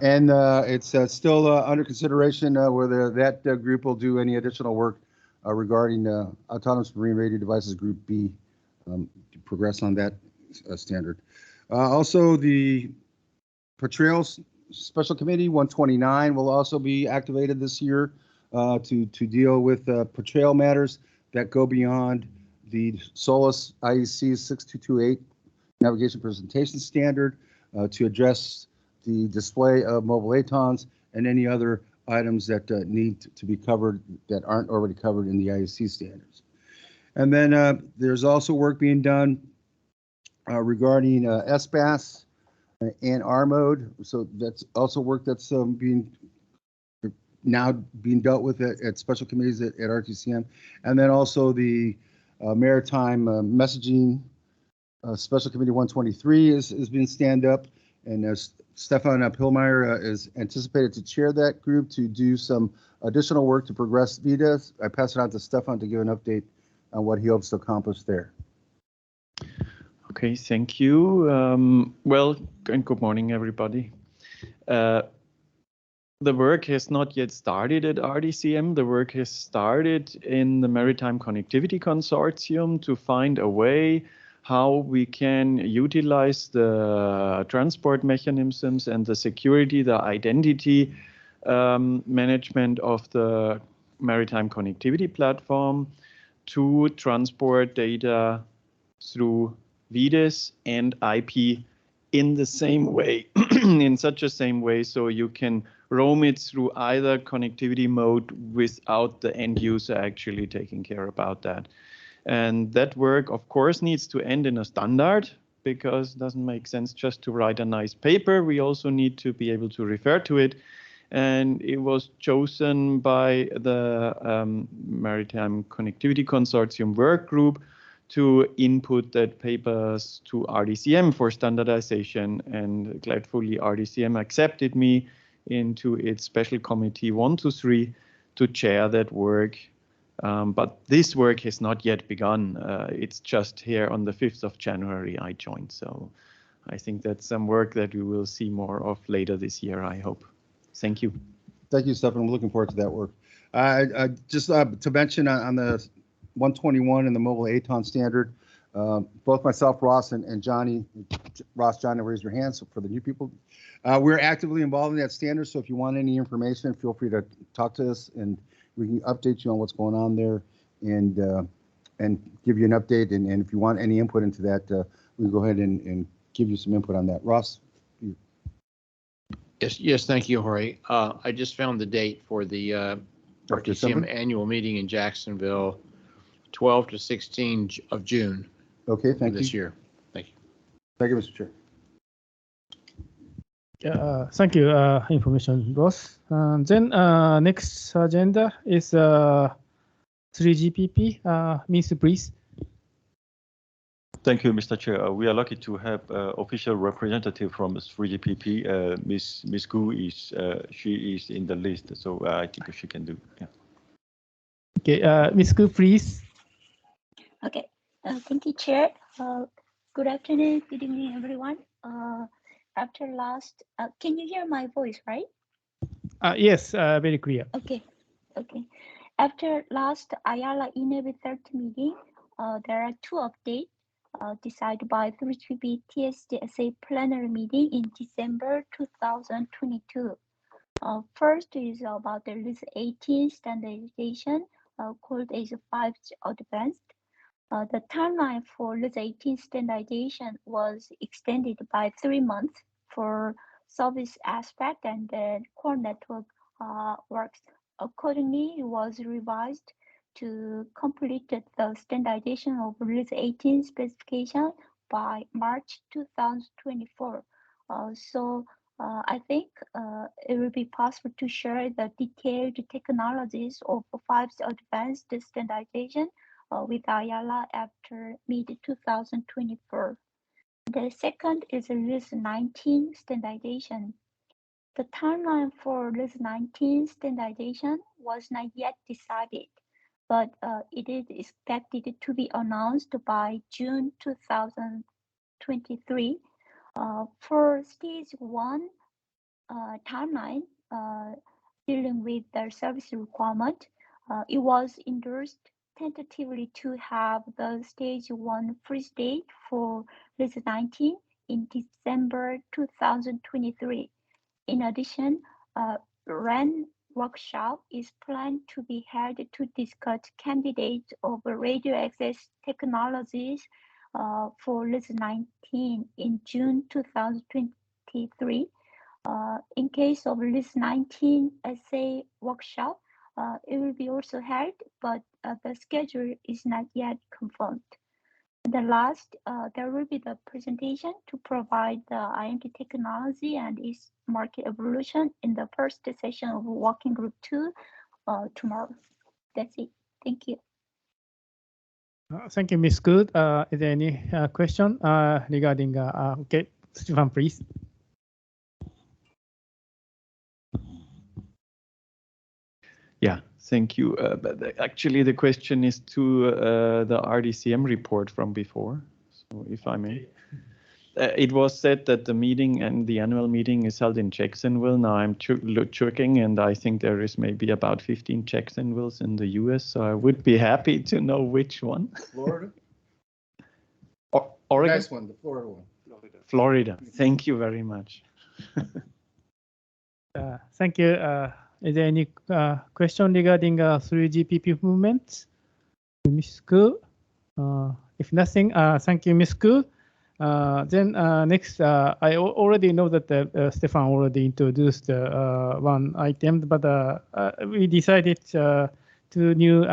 And it's still under consideration whether that group will do any additional work regarding autonomous marine radio devices Group B to progress on that standard. Also, the Portrayals Special Committee 129 will also be activated this year to deal with portrayal matters that go beyond the SOLAS IEC 6228 navigation presentation standard to address the display of mobile ATONs and any other items that need to be covered that aren't already covered in the IEC standards. And then there's also work being done regarding SBAS and R mode. So that's also work that's being dealt with at special committees at RTCM. And then also the Maritime Messaging Special Committee 123 is being stand up, and Stefan Pillmeyer is anticipated to chair that group to do some additional work to progress VIDAS. I pass it on to Stefan to give an update on what he hopes to accomplish there. Okay, thank you. Well, and good morning, everybody. The work has not yet started at RDCM. The work has started in the Maritime Connectivity Consortium to find a way how we can utilize the transport mechanisms and the security, the identity management of the Maritime Connectivity Platform to transport data through VDIS and IP in the same way, in such a same way, so you can roam it through either connectivity mode without the end user actually taking care about that. And that work, of course, needs to end in a standard, because it doesn't make sense just to write a nice paper. We also need to be able to refer to it. And it was chosen by the Maritime Connectivity Consortium work group to input that papers to RDCM for standardization. And gladfully, RDCM accepted me into its special committee 1 to 3 to chair that work. But this work has not yet begun. It's just here on the 5th of January I joined. So I think that's some work that we will see more of later this year, I hope. Thank you. Thank you, Stefan. I'm looking forward to that work. Just to mention on the 121 and the mobile ATON standard, both myself, Ross, and Johnny, Johnny, raise your hands for the new people. We're actively involved in that standard, so if you want any information, feel free to talk to us, and we can update you on what's going on there and give you an update. And if you want any input into that, we can go ahead and give you some input on that. Ross? Yes, thank you, Jorge. I just found the date for the RTCM annual meeting in Jacksonville, 12 to 16 of June. Okay, thank you. This year. Thank you. Thank you, Mr. Chair. Thank you, information, Ross. Then next agenda is 3GPP. Ms. please. Thank you, Mr. Chair. We are lucky to have official representative from 3GPP. Miss Gu is she is in the list, so I think she can do. Yeah. Okay, Ms. Gu, please. Okay, thank you, Chair. Good afternoon, good evening, everyone. After last, can you hear my voice, right? Yes, very clear. Okay. After last IALA ENAV 30 meeting, there are 2 updates decided by 3GPP TSDSA plenary meeting in December 2022. First is about the LIS 18 standardization, called as 5G Advanced. The timeline for LIS 18 standardization was extended by 3 months for service aspect and the core network works accordingly, it was revised to complete the standardization of Release 18 specification by March 2024. I think it will be possible to share the detailed technologies of 5's advanced standardization with Ayala after mid-2024. The second is Release 19 standardization. The timeline for Release 19 standardization was not yet decided, but it is expected to be announced by June 2023. For stage 1 timeline dealing with the service requirement, it was endorsed tentatively to have the stage 1 freeze date for Release 19 in December 2023. In addition, RAN workshop is planned to be held to discuss candidates of radio access technologies for Release 19 in June 2023. In case of Release 19 essay workshop, it will be also held, but the schedule is not yet confirmed. The last, there will be the presentation to provide the IMT technology and its market evolution in the first session of Working Group 2 tomorrow. That's it. Thank you. Thank you, Ms. Good. Is there any question regarding, okay, Stefan, please. Yeah, thank you. But actually, the question is to the RDCM report from before. So if I may. It was said that the meeting and the annual meeting is held in Jacksonville. Now I'm checking, and I think there is maybe about 15 Jacksonvilles in the US. So I would be happy to know which one. Florida? Oregon? Nice one, the Florida one. Florida. Thank you very much. Thank you. Is there any question regarding 3GPP movements? Ms. Ku? If nothing, thank you, Ms. Ku. Then next, I already know that Stefan already introduced one item, but we decided two new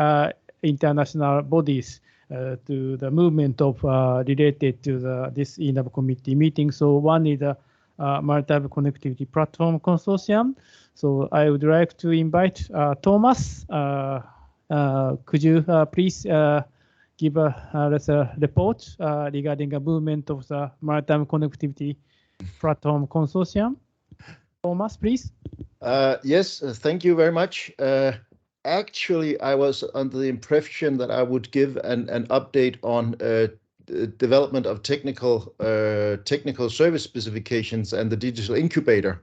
international bodies to the movement of related to this ENAV committee meeting. So one is the Maritime Connectivity Platform Consortium. So I would like to invite Thomas. Could you please give us a report regarding the movement of the Maritime Connectivity Platform Consortium? Thomas, please. Yes, thank you very much. Actually, I was under the impression that I would give an update on development of technical service specifications and the digital incubator.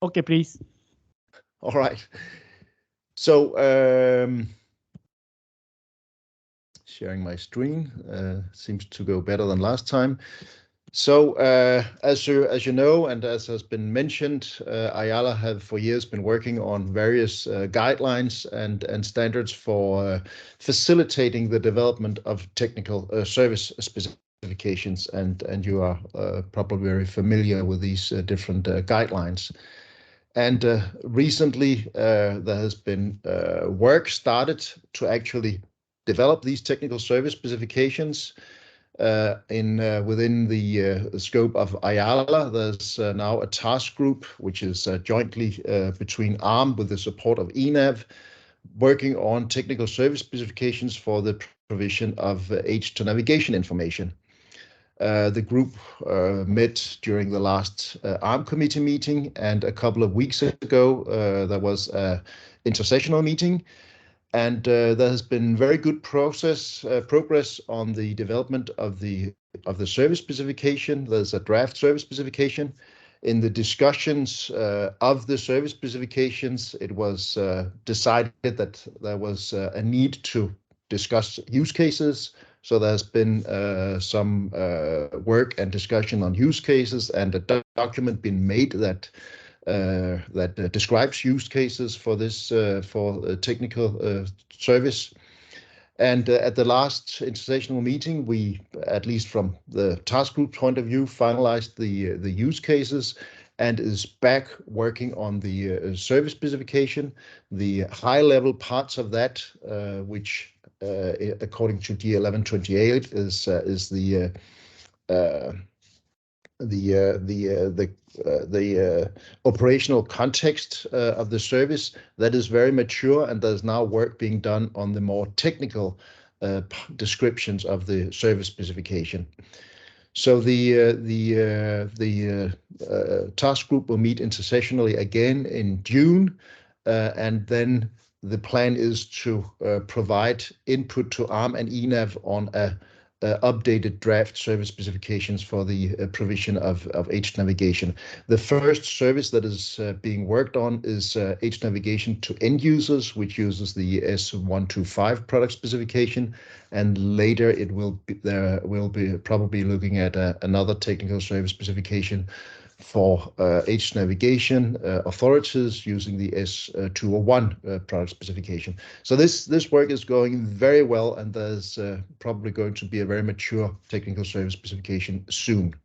Okay, please. All right. So sharing my screen seems to go better than last time. So as you know, and as has been mentioned, Ayala have for years been working on various guidelines and standards for facilitating the development of technical service specifications, and you are probably very familiar with these different guidelines. And recently, there has been work started to actually develop these technical service specifications within the scope of Ayala. There's now a task group which is jointly between ARM with the support of ENAV, working on technical service specifications for the provision of H2 navigation information. The group met during the last ARM committee meeting, and a couple of weeks ago there was an intersessional meeting, and there has been very good progress on the development of the service specification. There's a draft service specification. In the discussions of the service specifications, it was decided that there was a need to discuss use cases. So there's been some work and discussion on use cases, and a document been made that describes use cases for this for technical service. And at the last intersessional meeting, we, at least from the task group point of view, finalized the use cases, and is back working on the service specification. The high-level parts of that, which according to D1128 is the operational context of the service, that is very mature, and there's now work being done on the more technical descriptions of the service specification. So the task group will meet intersessionally again in June, and then the plan is to provide input to ARM and ENAV on updated draft service specifications for the provision of H navigation. The first service that is being worked on is H navigation to end users, which uses the S125 product specification, and later it will be probably looking at another technical service specification for H navigation authorities using the S201 product specification. So this work is going very well, and there's probably going to be a very mature technical service specification soon.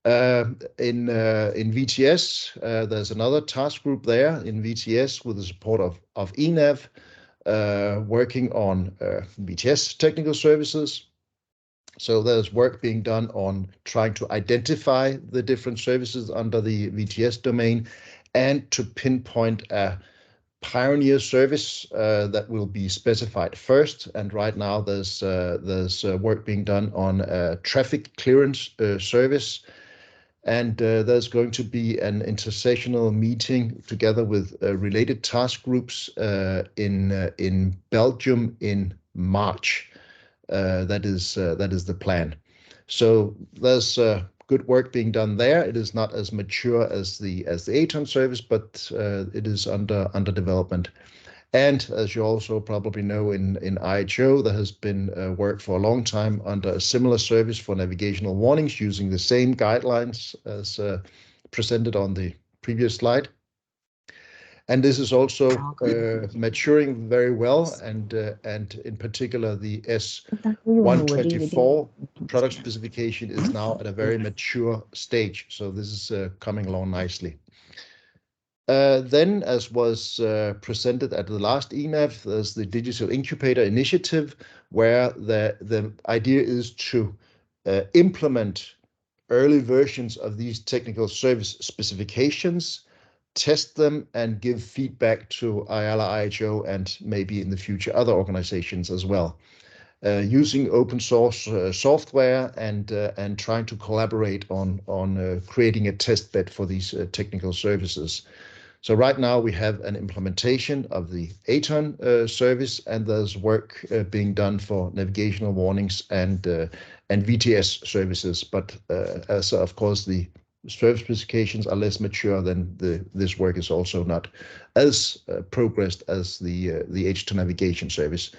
In VTS, there's another task group there in VTS with the support of ENAV, working on VTS technical services. So there's work being done on trying to identify the different services under the VTS domain and to pinpoint a pioneer service that will be specified first. And right now there's work being done on a traffic clearance service. And there's going to be an intersessional meeting together with related task groups in Belgium in March. That is the plan. So there's good work being done there. It is not as mature as the ATON service, but it is under development. And as you also probably know, in IHO, there has been work for a long time under a similar service for navigational warnings using the same guidelines as presented on the previous slide. And this is also maturing very well, and in particular the S124 product specification is now at a very mature stage. So this is coming along nicely. Then, as was presented at the last ENAV, there's the Digital Incubator Initiative, where the idea is to implement early versions of these technical service specifications, test them, and give feedback to IALA, IHO, and maybe in the future other organizations as well, using open source software and trying to collaborate on creating a test bed for these technical services. So right now we have an implementation of the ATON service, and there's work being done for navigational warnings and VTS services. But as of course the service specifications are less mature, then this work is also not as progressed as the H2 navigation service.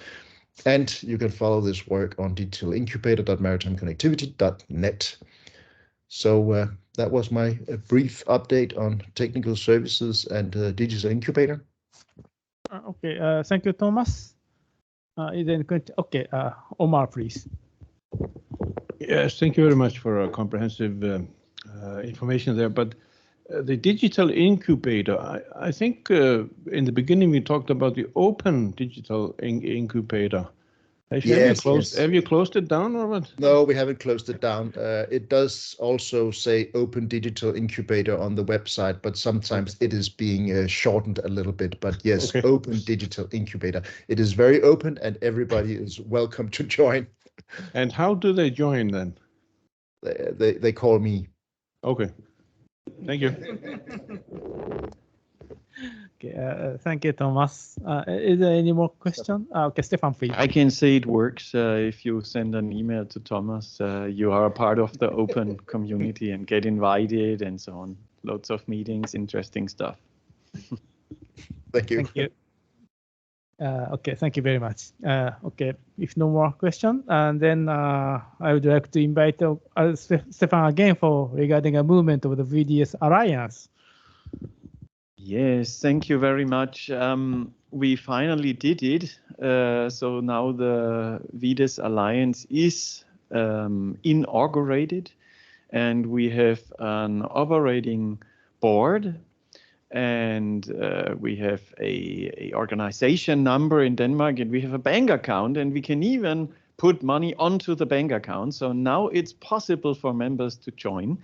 And you can follow this work on digitalincubator.maritimeConnectivity.net. So that was my brief update on technical services and Digital Incubator. Okay, thank you, Thomas. Okay, Omar, please. Yes, thank you very much for comprehensive information there. But the Digital Incubator, I think in the beginning we talked about the Open Digital Incubator. Have you closed it down or what? No, we haven't closed it down. It does also say Open Digital Incubator on the website, but sometimes it is being shortened a little bit. But yes, okay. Open Digital Incubator. It is very open and everybody is welcome to join. And how do they join then? They call me. Okay. Thank you. Okay, thank you, Thomas. Is there any more question? Okay, Stefan, please. I can say it works. If you send an email to Thomas, you are a part of the open community and get invited and so on. Lots of meetings, interesting stuff. Thank you. Thank you. Okay, thank you very much. Okay, if no more question, and then I would like to invite Stefan again for regarding a movement of the VDS Alliance. Yes, thank you very much. We finally did it. So now the VDS Alliance is inaugurated, and we have an operating board, and we have a organization number in Denmark, and we have a bank account, and we can even put money onto the bank account. So now it's possible for members to join.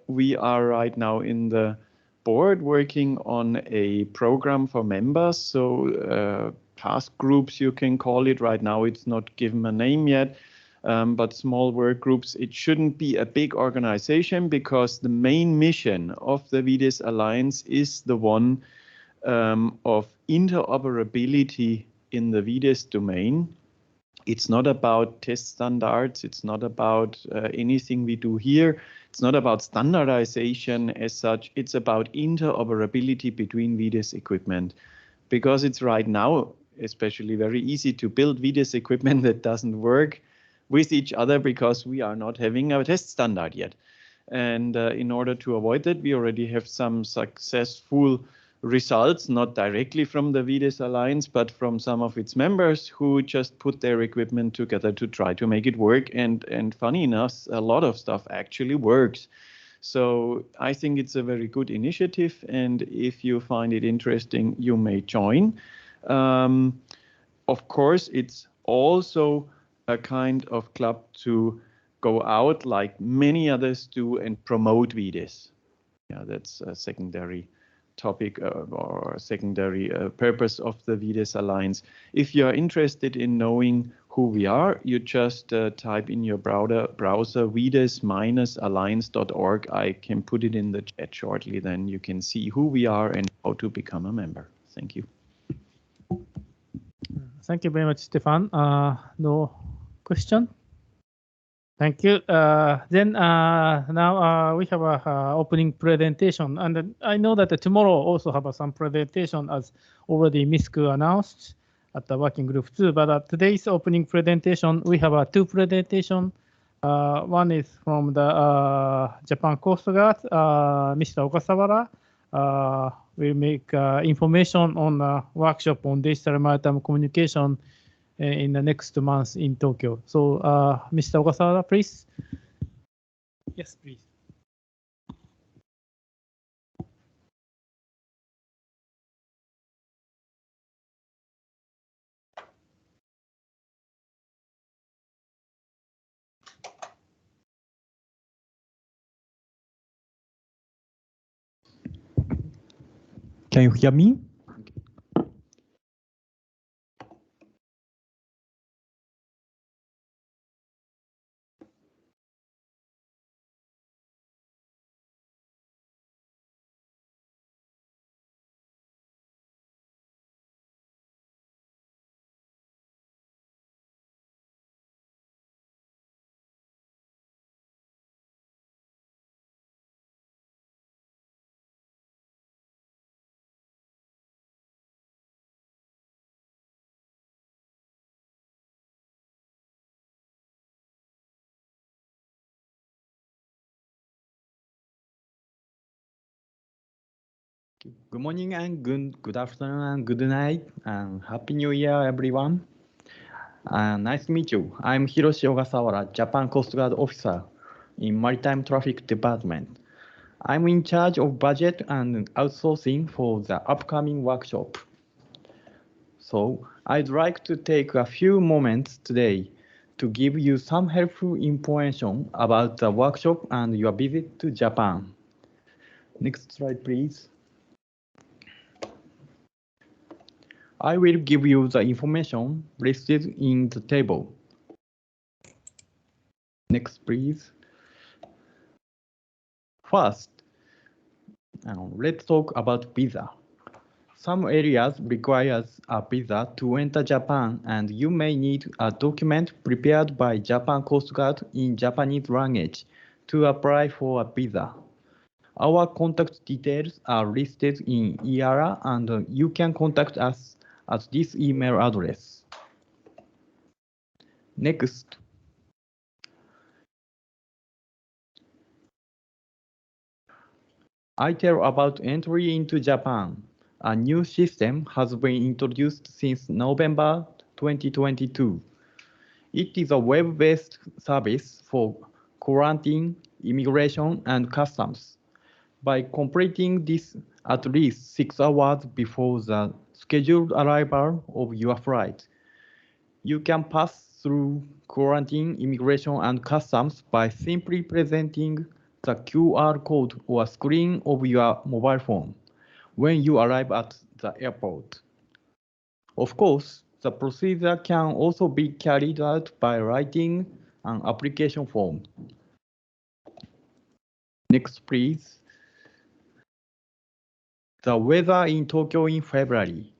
We are right now in the board working on a program for members. So task groups, you can call it. Right now, it's not given a name yet. But small work groups, it shouldn't be a big organization, because the main mission of the VDES Alliance is the one of interoperability in the VDES domain. It's not about test standards. It's not about anything we do here. It's not about standardization as such. It's about interoperability between VDES equipment, because it's right now especially very easy to build VDES equipment that doesn't work with each other, because we are not having a test standard yet. And in order to avoid that, we already have some successful results, not directly from the VDES Alliance, but from some of its members who just put their equipment together to try to make it work. And funny enough, a lot of stuff actually works. So I think it's a very good initiative. And if you find it interesting, you may join. Of course, it's also a kind of club to go out like many others do and promote VDES. Yeah, that's a secondary topic or a secondary purpose of the VDES Alliance. If you are interested in knowing who we are, you just type in your browser VDES-alliance.org. I can put it in the chat shortly, then you can see who we are and how to become a member. Thank you. Thank you very much, Stefan. No question? Thank you. Then now we have a opening presentation, and I know that tomorrow also have some presentation, as already Misku announced at the working group too. But today's opening presentation, we have two presentations. One is from the Japan Coast Guard. Mr. Okasawara will make information on a workshop on digital maritime communication in the next month in Tokyo. So, Mr. Okasawara, please. Yes, please. Can you hear me? Good morning and good afternoon and good night and Happy New Year, everyone. Nice to meet you. I'm Hiroshi Ogasawara, Japan Coast Guard officer in Maritime Traffic Department. I'm in charge of budget and outsourcing for the upcoming workshop. So I'd like to take a few moments today to give you some helpful information about the workshop and your visit to Japan. Next slide, please. I will give you the information listed in the table. Next, please. First, let's talk about visa. Some areas require a visa to enter Japan, and you may need a document prepared by Japan Coast Guard in Japanese language to apply for a visa. Our contact details are listed in ERA, and you can contact us at this email address. Next. I tell about entry into Japan. A new system has been introduced since November 2022. It is a web-based service for quarantine Immigration and Customs. By completing this at least 6 hours before the scheduled arrival of your flight, you can pass through quarantine, immigration, and customs by simply presenting the QR code or screen of your mobile phone when you arrive at the airport. Of course, the procedure can also be carried out by writing an application form. Next, please. The weather in Tokyo in February.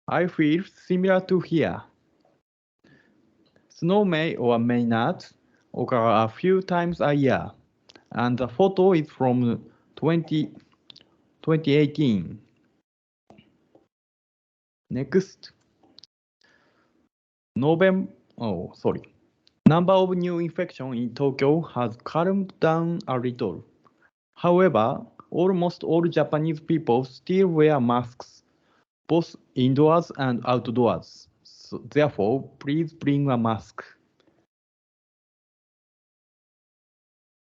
I feel similar to here. Snow may or may not occur a few times a year, and the photo is from 2018. Next. Number of new infections in Tokyo has calmed down a little. However, almost all Japanese people still wear masks, both indoors and outdoors. So, therefore, please bring a mask.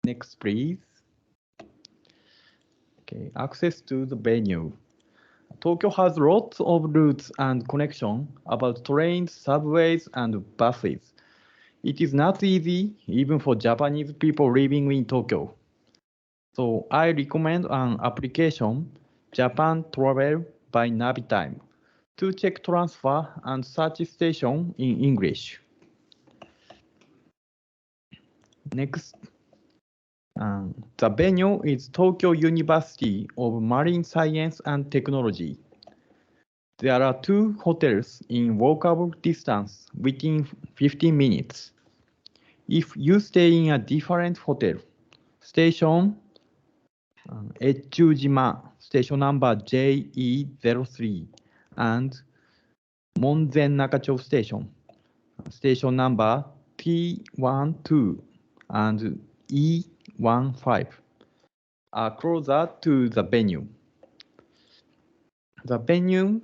Next, please. Okay, access to the venue. Tokyo has lots of routes and connections about trains, subways, and buses. It is not easy, even for Japanese people living in Tokyo. So I recommend an application, Japan Travel by Navitime, to check transfer and search station in English. Next. The venue is Tokyo University of Marine Science and Technology. There are 2 hotels in walkable distance within 15 minutes. If you stay in a different hotel, station Echujima, station number JE03, and Monzen Nakacho station, station number T12 and E15, are closer to the venue. The venue,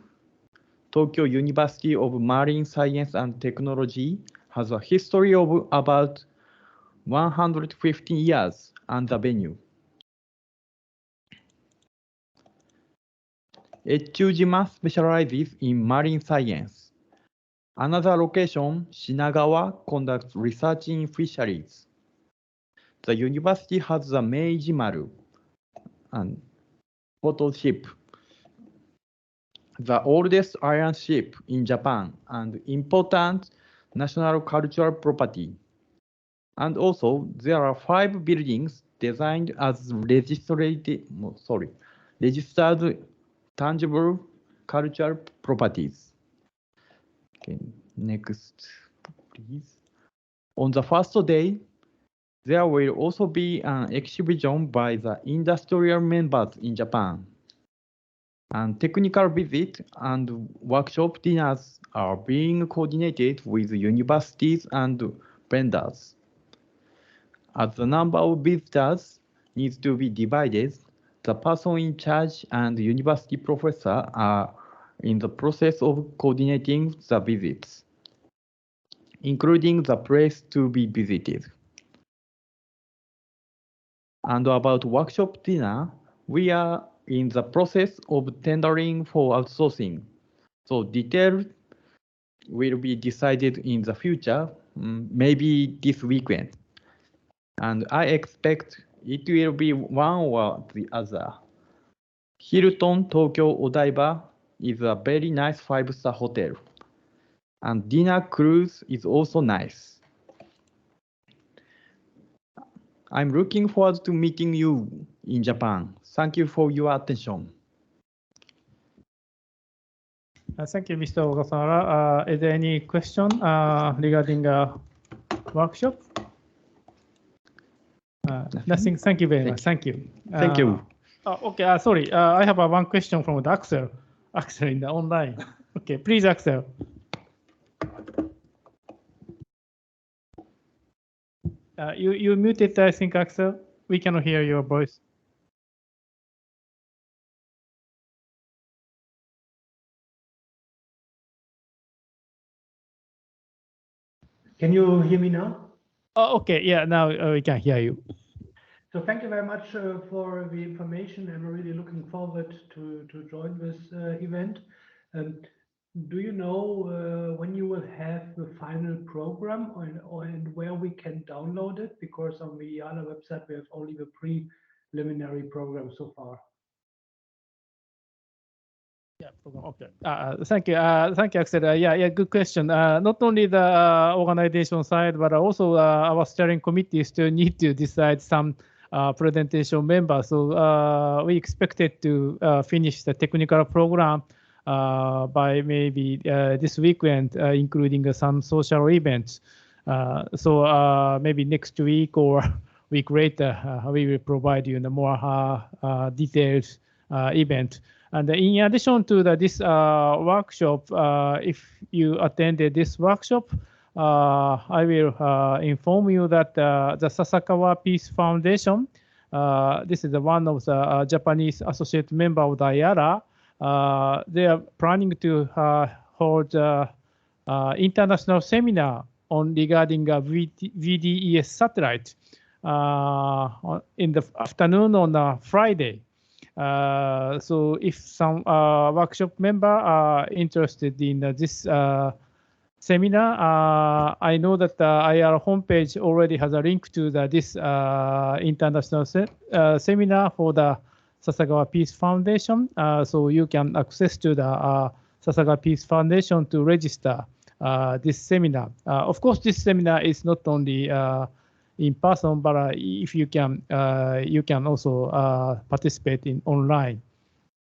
Tokyo University of Marine Science and Technology, has a history of about 150 years, and the venue. Echujima specializes in marine science. Another location, Shinagawa, conducts research in fisheries. The university has the Meiji Maru and photo ship, the oldest iron ship in Japan and important national cultural property. And also, there are 5 buildings designed as registered tangible cultural properties. Okay, next, please. On the first day, there will also be an exhibition by the industrial members in Japan. And technical visits and workshop dinners are being coordinated with universities and vendors. As the number of visitors needs to be divided, the person in charge and university professor are in the process of coordinating the visits, including the place to be visited. And about workshop dinner, we are in the process of tendering for outsourcing. So details will be decided in the future, maybe this weekend. And I expect it will be one or the other. Hilton Tokyo Odaiba is a very nice 5-star hotel. And dinner cruise is also nice. I'm looking forward to meeting you in Japan. Thank you for your attention. Thank you, Mr. Ogasawara. Is there any question regarding workshop? Nothing. Thank you very much. Thank you. Thank you. Okay. Sorry. I have one question from the Axel. Axel in the online. Okay. Please, Axel. You muted, I think, Axel. We cannot hear your voice. Can you hear me now? Oh, okay. Yeah, now we can hear you. So thank you very much for the information, and we're really looking forward to join this event. Do you know when you will have the final program and where we can download it? Because on the IALA website, we have only the preliminary program so far. Yeah, program. Okay. Thank you. Thank you, Axel. Yeah, good question. Not only the organization side, but also our steering committee still need to decide some presentation members. So we expected to finish the technical program by maybe this weekend, including some social events. So maybe next week or week later, we will provide you the more detailed event. And in addition to this workshop, if you attended this workshop, I will inform you that the Sasakawa Peace Foundation, this is one of the Japanese associate member of the IALA, they are planning to hold international seminar on regarding VDES satellite in the afternoon on Friday. So if some workshop member are interested in this seminar, I know that IR homepage already has a link to this international seminar for the Sasakawa Peace Foundation. So you can access to the Sasakawa Peace Foundation to register this seminar. Of course, this seminar is not only in person, but if you can also participate in online.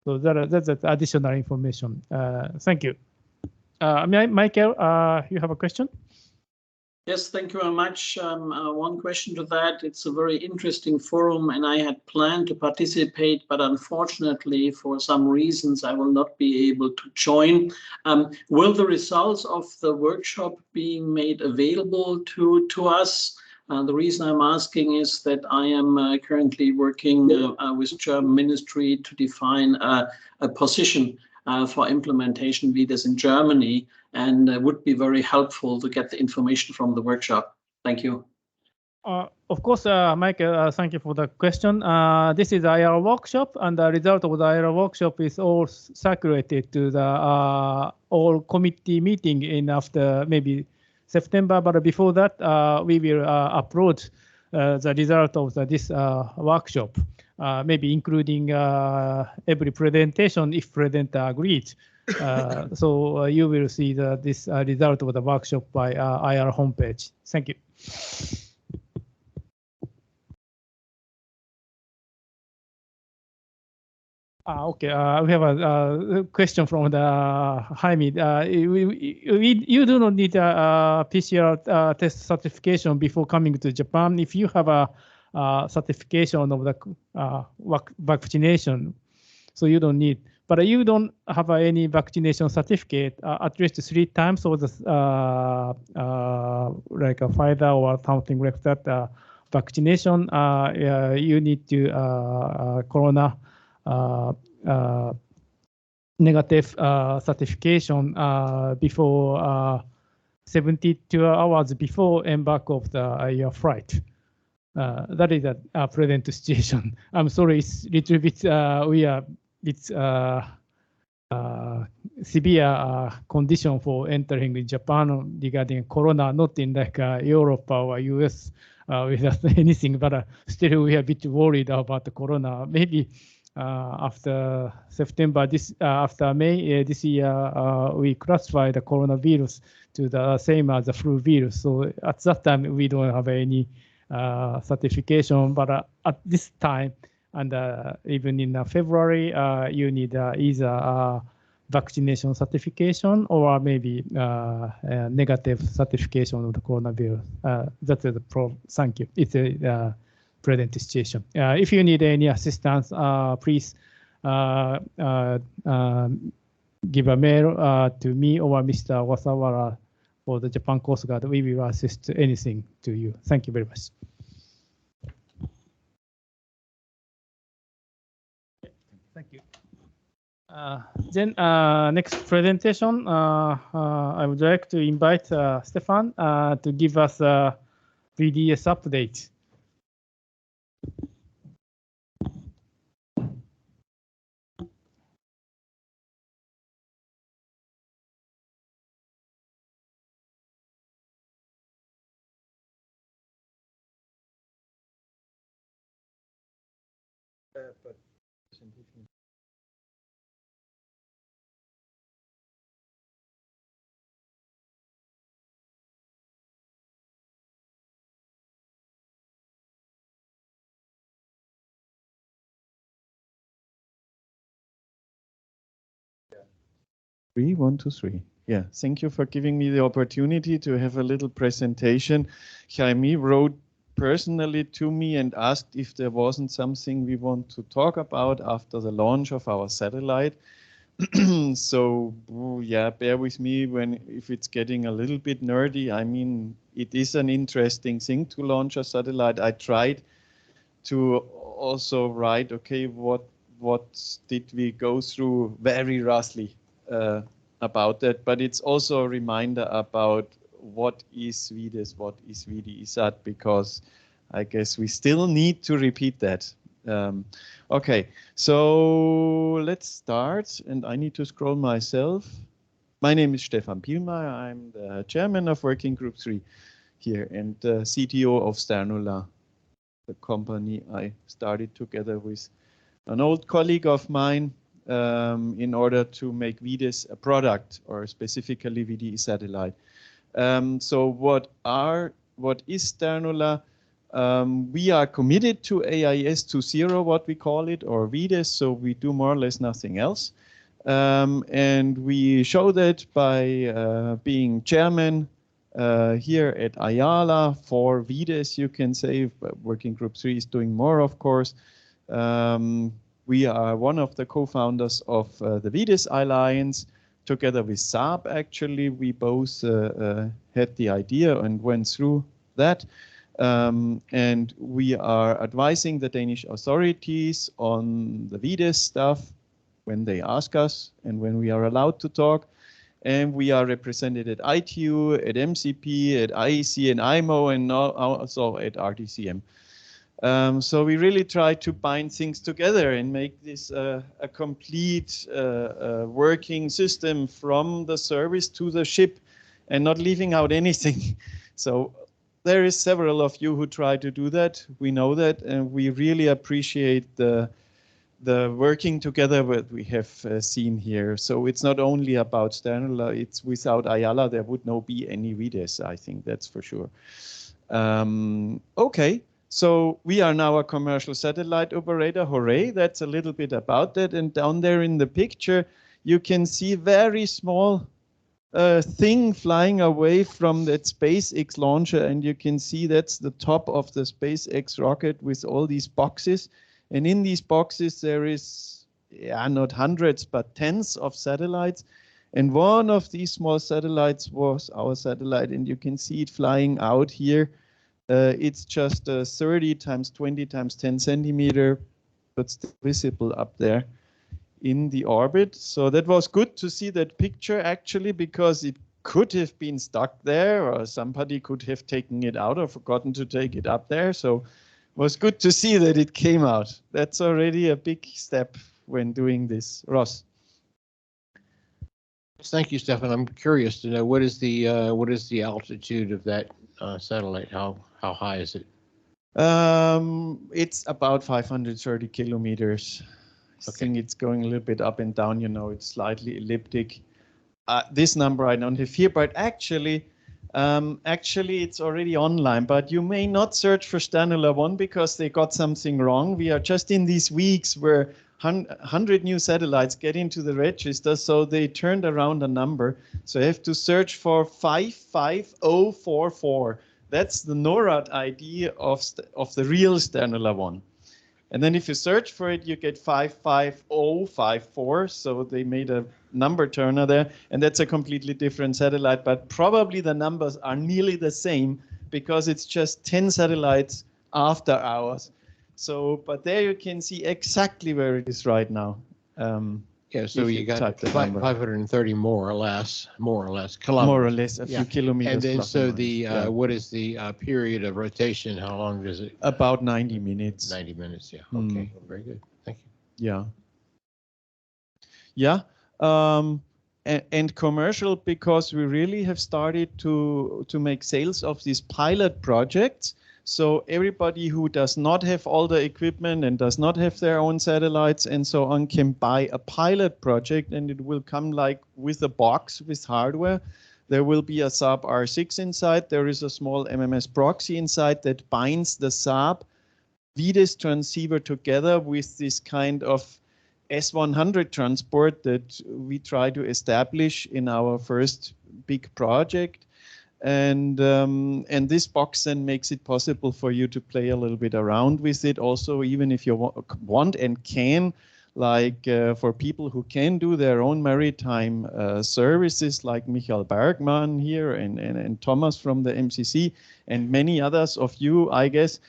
So that's additional information. Thank you. Michael, you have a question? Yes, thank you very much. One question to that. It's a very interesting forum, and I had planned to participate, but unfortunately, for some reasons, I will not be able to join. Will the results of the workshop being made available to us? The reason I'm asking is that I am currently working with German Ministry to define a position for implementation VDES in Germany, and would be very helpful to get the information from the workshop. Thank you. Of course, Michael, thank you for the question. This is IR workshop, and the result of the IR workshop is all circulated to the all committee meeting in after maybe September. But before that, we will upload the result of this workshop, maybe including every presentation if presenter agreed. So you will see this result of the workshop by IR homepage. Thank you. Okay, we have a question from the Jaime. You do not need a PCR test certification before coming to Japan. If you have a certification of the vaccination, so you don't need. But you don't have any vaccination certificate at least 3 times of the like a Pfizer or something like that vaccination. You need to corona negative certification before 72 hours before embark of your flight. That is a present situation. I'm sorry, it's little bit we are it's severe condition for entering Japan regarding corona, not in like Europe or US without anything, but still we are a bit worried about the corona. Maybe after September, after May this year, we classify the coronavirus to the same as the flu virus. So at that time, we don't have any certification, but at this time, and even in February, you need either vaccination certification or maybe negative certification of the coronavirus. That's the thank you. It's a present situation. If you need any assistance, please give a mail to me or Mr. Wasawara for the Japan Coast Guard. We will assist anything to you. Thank you very much. Thank you. Then next presentation, I would like to invite Stefan to give us a VDES update. Three, 1, 2, 3. Yeah, thank you for giving me the opportunity to have a little presentation. Jaime wrote personally to me and asked if there wasn't something we want to talk about after the launch of our satellite. So yeah, bear with me if it's getting a little bit nerdy. I mean, it is an interesting thing to launch a satellite. I tried to also write, okay, what did we go through very roughly about that, but it's also a reminder about what is VDES, what is VDESat, because I guess we still need to repeat that. Okay, so let's start, and I need to scroll myself. My name is Stefan Pielmeier. I'm the chairman of Working Group 3 here and CTO of Sternula, the company I started together with an old colleague of mine in order to make VDES a product, or specifically VDE satellite. So what is Sternula? We are committed to AIS 2.0, what we call it, or VDES, so we do more or less nothing else. And we show that by being chairman here at Ayala for VDES, you can say. Working Group 3 is doing more, of course. We are one of the co-founders of the VDES Alliance. Together with Saab, actually, we both had the idea and went through that. And we are advising the Danish authorities on the VDES stuff when they ask us and when we are allowed to talk. And we are represented at ITU, at MCP, at IEC and IMO, and now also at RTCM. So we really try to bind things together and make this a complete working system from the service to the ship and not leaving out anything. So there is several of you who try to do that. We know that, and we really appreciate the working together that we have seen here. So it's not only about Sternula, it's without Ayala, there would not be any VDES, I think that's for sure. Okay. So we are now a commercial satellite operator. Hooray, that's a little bit about that. And down there in the picture, you can see very small thing flying away from that SpaceX launcher. And you can see that's the top of the SpaceX rocket with all these boxes. And in these boxes, there is, not hundreds, but tens of satellites. And one of these small satellites was our satellite. And you can see it flying out here. It's just 30 times 20 times 10 centimeter, but still visible up there in the orbit. So that was good to see that picture actually, because it could have been stuck there, or somebody could have taken it out or forgotten to take it up there. So it was good to see that it came out. That's already a big step when doing this. Ross. Thank you, Stefan. I'm curious to know what is the altitude of that satellite? How high is it? It's about 530 kilometers. I think it's going a little bit up and down. You know, it's slightly elliptic. This number I don't have here, but actually it's already online. But you may not search for Sternula 1 because they got something wrong. We are just in these weeks where 100 new satellites get into the register, so they turned around a number. So you have to search for 55044. That's the NORAD ID of the real Sternula 1. And then if you search for it, you get 55054. So they made a number turner there, and that's a completely different satellite. But probably the numbers are nearly the same because it's just 10 satellites after ours. So, but there you can see exactly where it is right now. Yeah, so you got 530 more or less kilometers. More or less a few kilometers. And then so what is the period of rotation? How long does it? About 90 minutes. 90 minutes, yeah. Okay, very good. Thank you. Yeah. Yeah. And commercial, because we really have started to make sales of these pilot projects. So everybody who does not have all the equipment and does not have their own satellites and so on can buy a pilot project, and it will come like with a box with hardware. There will be a SAP R6 inside. There is a small MMS proxy inside that binds the SAP VDES transceiver together with this kind of S100 transport that we try to establish in our first big project. And this box then makes it possible for you to play a little bit around with it. Also, even if you want and can, like for people who can do their own maritime services, like Michael Bergmann here and Thomas from the MCC and many others of you, I guess.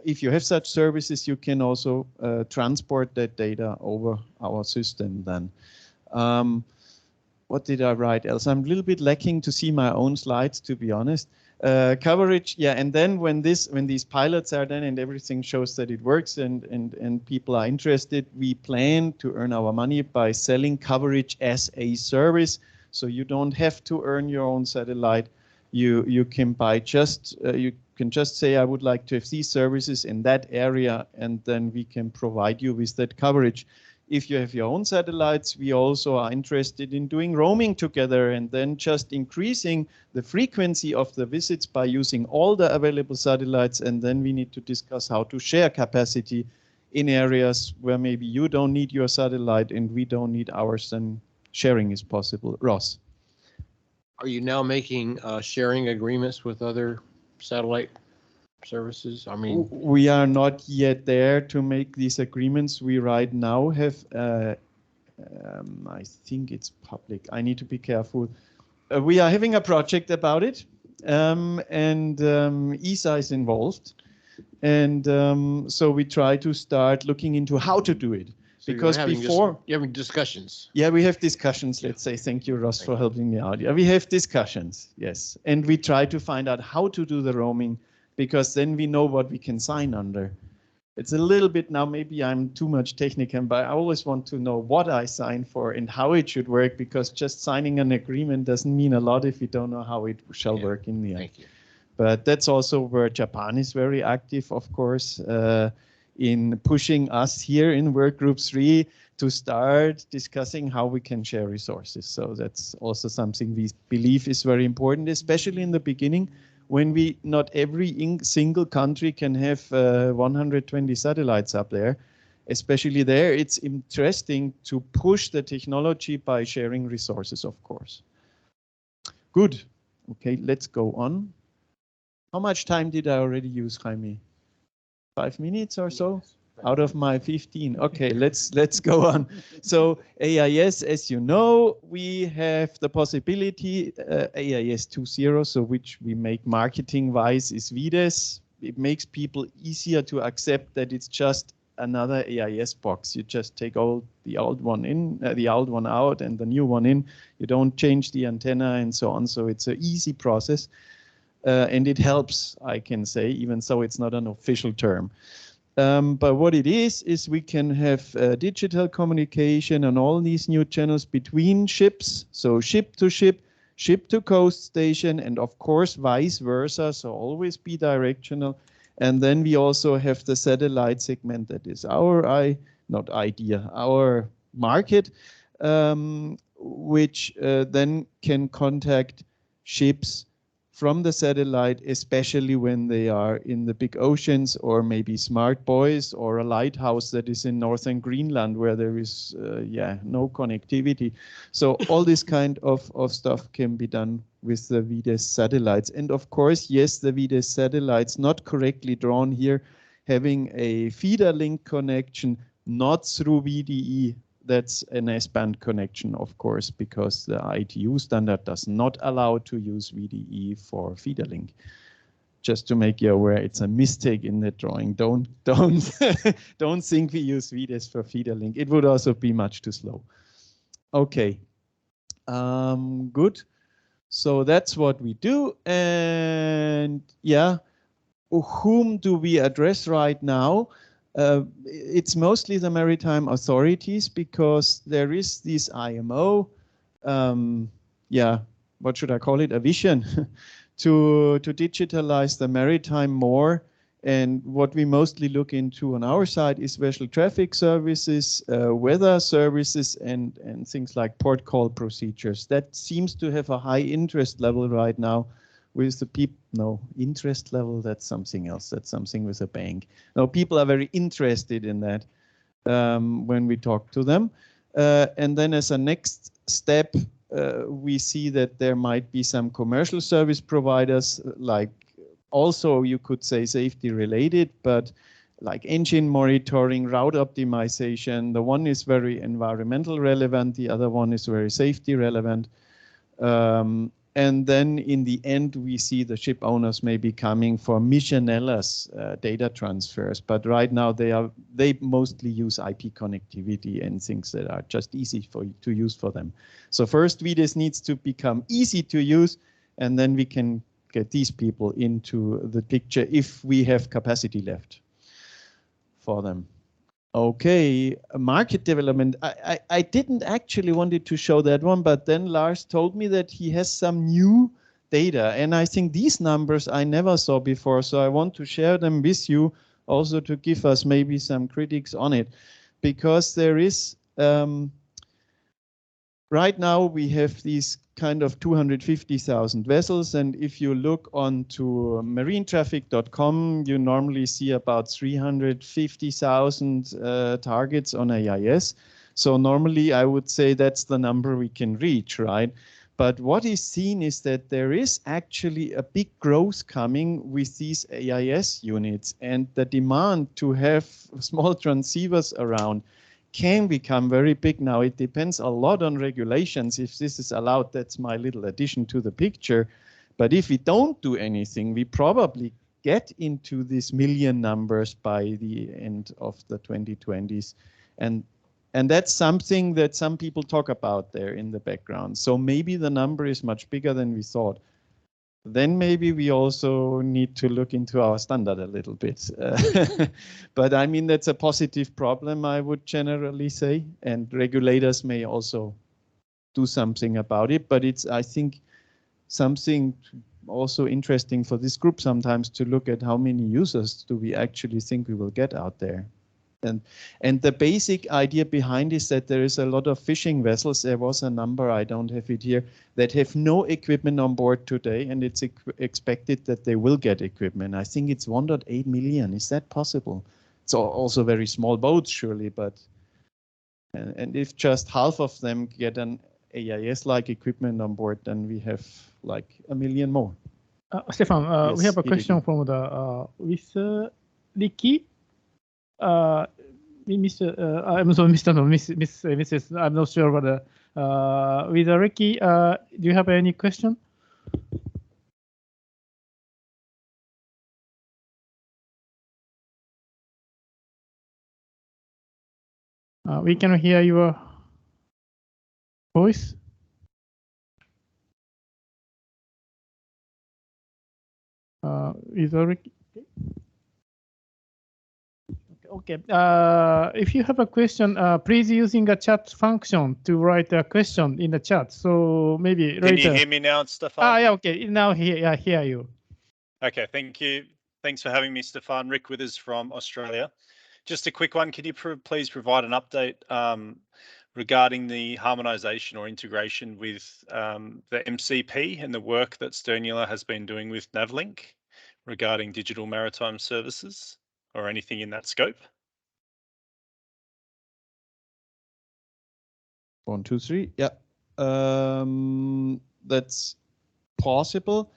If you have such services, you can also transport that data over our system then. What did I write else? I'm a little bit lacking to see my own slides, to be honest. Coverage, yeah, and then when these pilots are done and everything shows that it works and people are interested, we plan to earn our money by selling coverage as a service. So you don't have to earn your own satellite. You can buy just you can just say, I would like to have these services in that area, and then we can provide you with that coverage. If you have your own satellites, we also are interested in doing roaming together and then just increasing the frequency of the visits by using all the available satellites. And then we need to discuss how to share capacity in areas where maybe you don't need your satellite and we don't need ours, and sharing is possible. Ross. Are you now making sharing agreements with other satellite services? I mean, we are not yet there to make these agreements. We right now have, I think it's public. I need to be careful. We are having a project about it, and ESA is involved. And so we try to start looking into how to do it. so Because before... you're having discussions. Yeah, we have discussions, let's say. Thank you, Ross, for helping me out. Yeah, we have discussions, yes. And we try to find out how to do the roaming, because then we know what we can sign under. It's a little bit now, maybe I'm too much technical, but I always want to know what I sign for and how it should work, because just signing an agreement doesn't mean a lot if you don't know how it shall work in the end. Thank you. But that's also where Japan is very active, of course, in pushing us here in Work Group 3 to start discussing how we can share resources. So that's also something we believe is very important, especially in the beginning, when we not every single country can have 120 satellites up there. Especially there, it's interesting to push the technology by sharing resources, of course. Good. Okay, let's go on. How much time did I already use, Jaime? 5 minutes or so? Out of my 15. Okay, let's go on. So AIS, as you know, we have the possibility, AIS 2.0, so which we make marketing-wise is VDES. It makes people easier to accept that it's just another AIS box. You just take the old one in, the old one out, and the new one in. You don't change the antenna and so on. So it's an easy process, and it helps, I can say, even so it's not an official term. But what it is we can have digital communication on all these new channels between ships, so ship to ship, ship to coast station, and of course vice versa, so always bidirectional. And then we also have the satellite segment that is our our market, which then can contact ships from the satellite, especially when they are in the big oceans, or maybe smart buoys, or a lighthouse that is in northern Greenland where there is no connectivity. So all this kind of stuff can be done with the VDES satellites. And of course, yes, the VDES satellites, not correctly drawn here, having a feeder link connection, not through VDE. That's an S-band connection, of course, because the ITU standard does not allow to use VDE for feeder link. Just to make you aware, it's a mistake in the drawing. Don't don't think we use VDES for feeder link. It would also be much too slow. Okay, good. So that's what we do, and yeah, whom do we address right now? It's mostly the maritime authorities, because there is this IMO, what should I call it, a vision to digitalize the maritime more. And what we mostly look into on our side is vessel traffic services, weather services, and things like port call procedures. That seems to have a high interest level right now with the people. No, interest level, that's something else. That's something with a bank. No, people are very interested in that when we talk to them. And then as a next step, we see that there might be some commercial service providers, like also you could say safety related, but like engine monitoring, route optimization. The one is very environmental relevant, the other one is very safety relevant. And then in the end, we see the ship owners maybe coming for missionless data transfers. But right now they mostly use IP connectivity and things that are just easy to use for them. So first, VDES needs to become easy to use, and then we can get these people into the picture if we have capacity left for them. Okay, market development. I didn't actually wanted to show that one, but then Lars told me that he has some new data, and I think these numbers I never saw before, so I want to share them with you also to give us maybe some critics on it, because there is right now we have these kind of 250,000 vessels, and if you look onto marinetraffic.com, you normally see about 350,000 targets on AIS. So normally I would say that's the number we can reach, right? But what is seen is that there is actually a big growth coming with these AIS units, and the demand to have small transceivers around can become very big now. It depends a lot on regulations. If this is allowed, that's my little addition to the picture. But if we don't do anything, we probably get into these million numbers by the end of the 2020s. And that's something that some people talk about there in the background. So maybe the number is much bigger than we thought. Then maybe we also need to look into our standard a little bit. But I mean, that's a positive problem, I would generally say, and regulators may also do something about it. But it's, I think, something also interesting for this group sometimes to look at how many users do we actually think we will get out there. And the basic idea behind is that there is a lot of fishing vessels. There was a number, I don't have it here, that have no equipment on board today, and it's expected that they will get equipment. I think it's 1.8 million. Is that possible? It's also very small boats, surely, but and if just half of them get an AIS-like equipment on board, then we have like 1 million more. Stefan, Yes, we have a Hideki. question from the with Ricky. Mr. I'm sorry, Mr. No, Mrs. I'm not sure whether with Ricky, do you have any question? We can hear your voice. With Ricky. Okay. If you have a question, please using a chat function to write a question in the chat. So maybe later. Can you hear me now, Stefan? Yeah. Okay. Now I hear you. Okay. Thank you. Thanks for having me, Stefan. Rick Withers from Australia. Just a quick one. Could you please provide an update regarding the harmonisation or integration with the MCP and the work that Sternula has been doing with Navlink regarding digital maritime services, or anything in that scope? 1, 2, 3. Yeah, that's possible.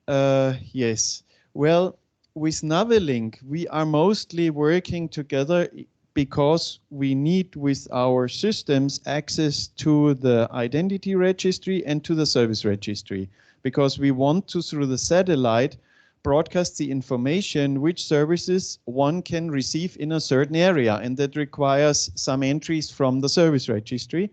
Yes. Well, with Navlink, we are mostly working together because we need with our systems access to the identity registry and to the service registry, because we want to, through the satellite, broadcast the information which services one can receive in a certain area, and that requires some entries from the service registry.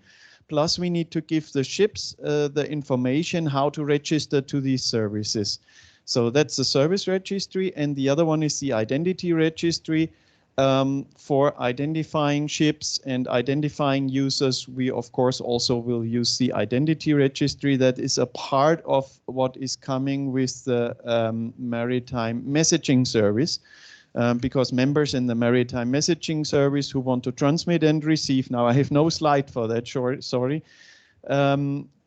Plus we need to give the ships the information how to register to these services. So that's the service registry, and the other one is the identity registry. For identifying ships and identifying users, we of course also will use the identity registry. That is a part of what is coming with the maritime messaging service, because members in the maritime messaging service who want to transmit and receive, now I have no slide for that, sorry,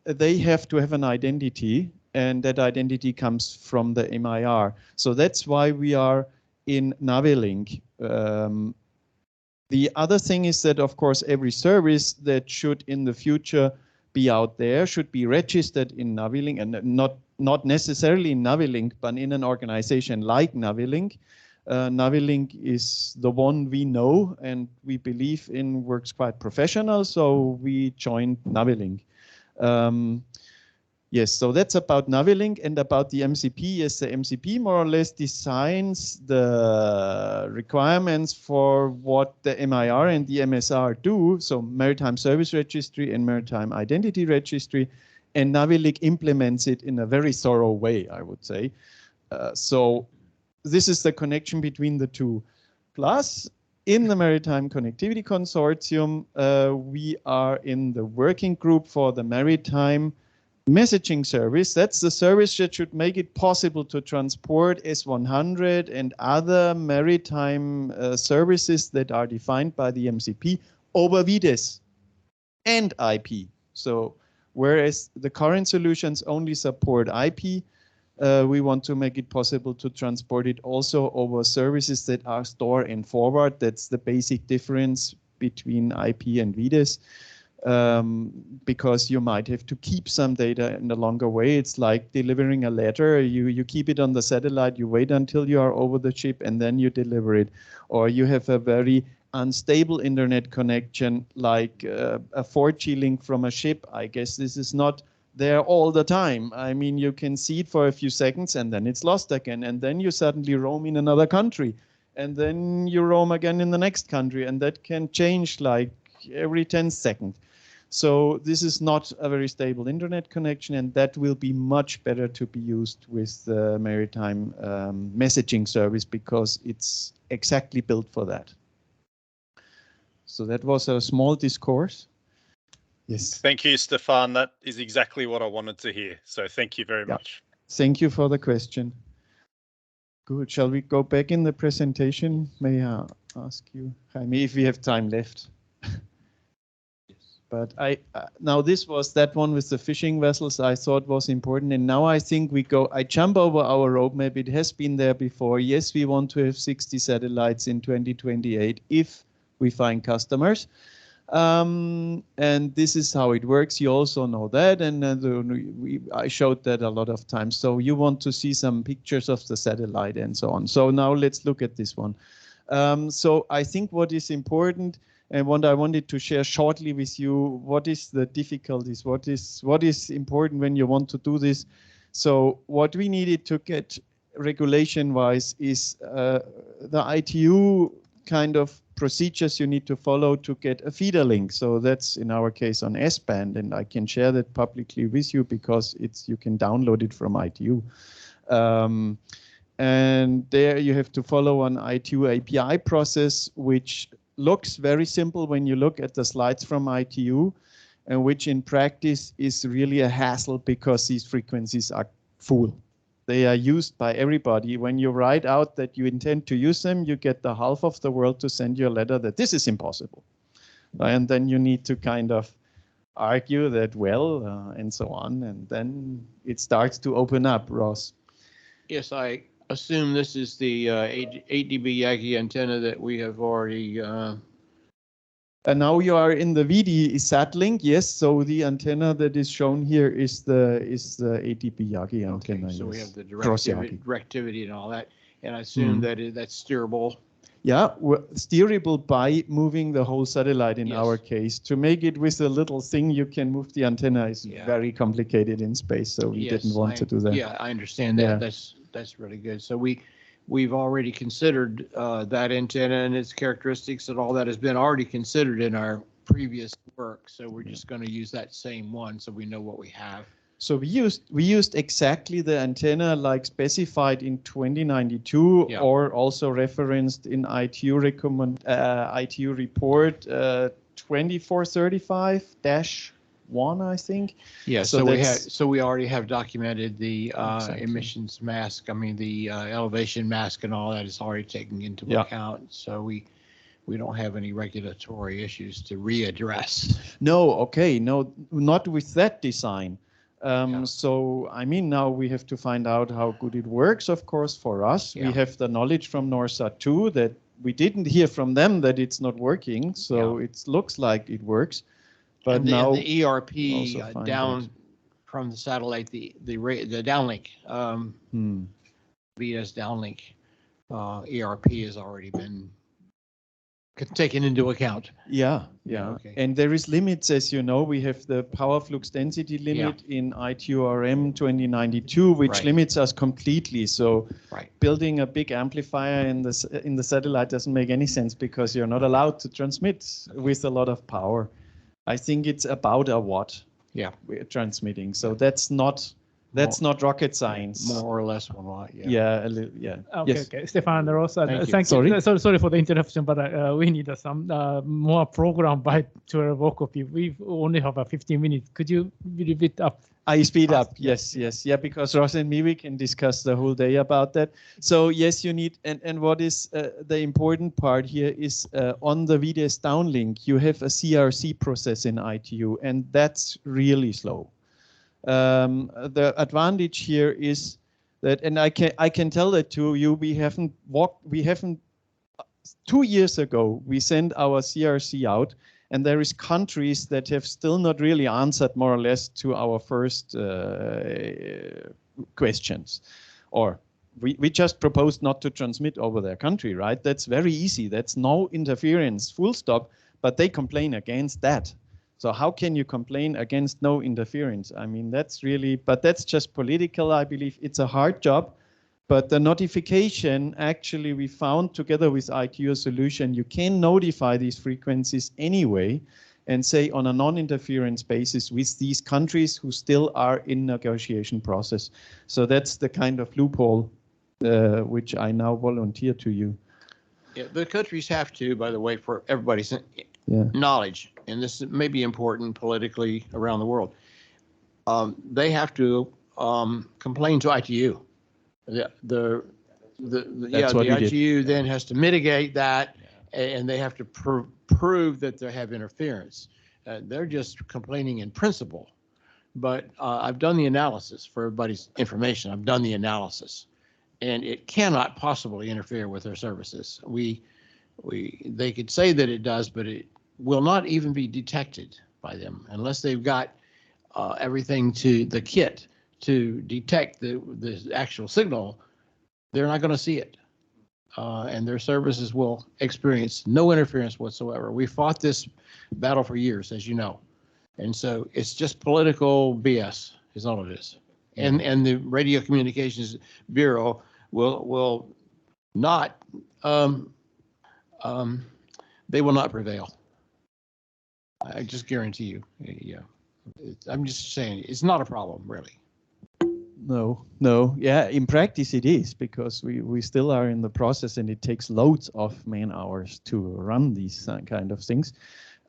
they have to have an identity, and that identity comes from the MIR. So that's why we are in Navilink. The other thing is that, of course, every service that should in the future be out there should be registered in Navilink, and not necessarily in Navilink, but in an organization like Navilink. Navilink is the one we know and we believe in, works quite professional, so we joined Navilink. Yes, so that's about Navilink. And about the MCP. Yes, the MCP more or less designs the requirements for what the MIR and the MSR do, so Maritime Service Registry and Maritime Identity Registry, and Navilink implements it in a very thorough way, I would say. So this is the connection between the two. Plus, in the Maritime Connectivity Consortium, we are in the working group for the Maritime Messaging Service. That's the service that should make it possible to transport S100 and other maritime services that are defined by the MCP over VDES and IP. So whereas the current solutions only support IP, we want to make it possible to transport it also over services that are store and forward. That's the basic difference between IP and VDES. Because you might have to keep some data in a longer way. It's like delivering a letter. You keep it on the satellite, you wait until you are over the ship, and then you deliver it. Or you have a very unstable internet connection, like a 4G link from a ship. I guess this is not there all the time. I mean, you can see it for a few seconds and then it's lost again. And then you suddenly roam in another country. And then you roam again in the next country. And that can change like every 10 seconds. So this is not a very stable internet connection, and that will be much better to be used with the maritime messaging service because it's exactly built for that. So that was a small discourse. Yes. Thank you, Stefan. That is exactly what I wanted to hear. So thank you very much. Thank you for the question. Good. Shall we go back in the presentation? May I ask you, Jaime, if we have time left? But now this was that one with the fishing vessels I thought was important. And now I think I jump over our roadmap. It has been there before. Yes, we want to have 60 satellites in 2028 if we find customers. And this is how it works. You also know that. And I showed that a lot of times. So you want to see some pictures of the satellite and so on. So now let's look at this one. So I think what is important, and what I wanted to share shortly with you, what is the difficulties, what is important when you want to do this. So what we needed to get regulation-wise is the ITU kind of procedures you need to follow to get a feeder link. So that's in our case on S-band, and I can share that publicly with you because you can download it from ITU. And there you have to follow an ITU API process, which looks very simple when you look at the slides from ITU, and which in practice is really a hassle because these frequencies are full. They are used by everybody. When you write out that you intend to use them, you get the half of the world to send you a letter that this is impossible. And then you need to kind of argue that, well, and so on. And then it starts to open up, Ross. Yes, I assume this is the 8 dB Yagi antenna that we have already. And now you are in the VD sat link, yes. So the antenna that is shown here is the 8 dB Yagi antenna. So yes. we have the Cross-Yagi. directivity and all that, and I assume that's steerable. Yeah, steerable by moving the whole satellite in our case. To make it with a little thing, you can move the antenna. Is very complicated in space, so we didn't want to do that. Yeah, I understand that. That's really good. So we've already considered that antenna and its characteristics, and all that has been already considered in our previous work. So we're just going to use that same one, so we know what we have. So we used exactly the antenna like specified in 2092, Yeah. or also referenced in ITU ITU report 2435-1, I think. Yeah, So so that's- we already have documented the Exactly. emissions mask. I mean, the elevation mask and all that is already taken into Yeah. account. So we don't have any regulatory issues to readdress. No, okay, no, not with that design. So, I mean, now we have to find out how good it works, of course, for us. Yeah. We have the knowledge from NORSAT too, that we didn't hear from them that it's not working. So it looks like it works. But And now the ERP also find down that. from the satellite, the downlink, VS downlink ERP has already been taken into account. Yeah. Okay. And there is limits, as you know. We have the power flux density limit in ITU-RM 2092, which Right. limits us completely. So Right. building a big amplifier in the satellite doesn't make any sense, because you're not allowed to transmit with a lot of power. I think it's about a watt. Yeah. We're transmitting. So that's not rocket science. More or less 1 watt. Yeah. Yeah, a little, yeah. Okay, Yes. okay. Stefan and Rosa, Thank you. thank you. Sorry? Sorry for the interruption, but we need some more program by 12 o'clock. We only have 15 minutes. Could you repeat up? I speed Fast, up. Yes. Yeah, because Ross and me, we can discuss the whole day about that. So yes, you need, and what is the important part here is on the VDS downlink, you have a CRC process in ITU, and that's really slow. The advantage here is that, and I can tell that to you, we haven't 2 years ago, we sent our CRC out, and there is countries that have still not really answered more or less to our first questions. Or we just proposed not to transmit over their country, right? That's very easy. That's no interference, full stop, but they complain against that. So how can you complain against no interference? I mean, that's really, but that's just political, I believe. It's a hard job. But the notification, actually, we found together with ITU solution, you can notify these frequencies anyway and say on a non-interference basis with these countries who still are in negotiation process. So that's the kind of loophole which I now volunteer to you. Yeah, the countries have to, by the way, for everybody's knowledge, and this may be important politically around the world, they have to complain to ITU. The ITU then has to mitigate that, and they have to prove that they have interference. They're just complaining in principle, but I've done the analysis for everybody's information. I've done the analysis, and it cannot possibly interfere with their services. They could say that it does, but it will not even be detected by them unless they've got everything to the kit to detect the actual signal. They're not going to see it, and their services will experience no interference whatsoever. We fought this battle for years, as you know, and so it's just political BS is all it is. And the Radio Communications Bureau will not they will not prevail. I just guarantee you. Yeah, I'm just saying it's not a problem, really. No. Yeah, in practice it is, because we still are in the process, and it takes loads of man hours to run these kind of things.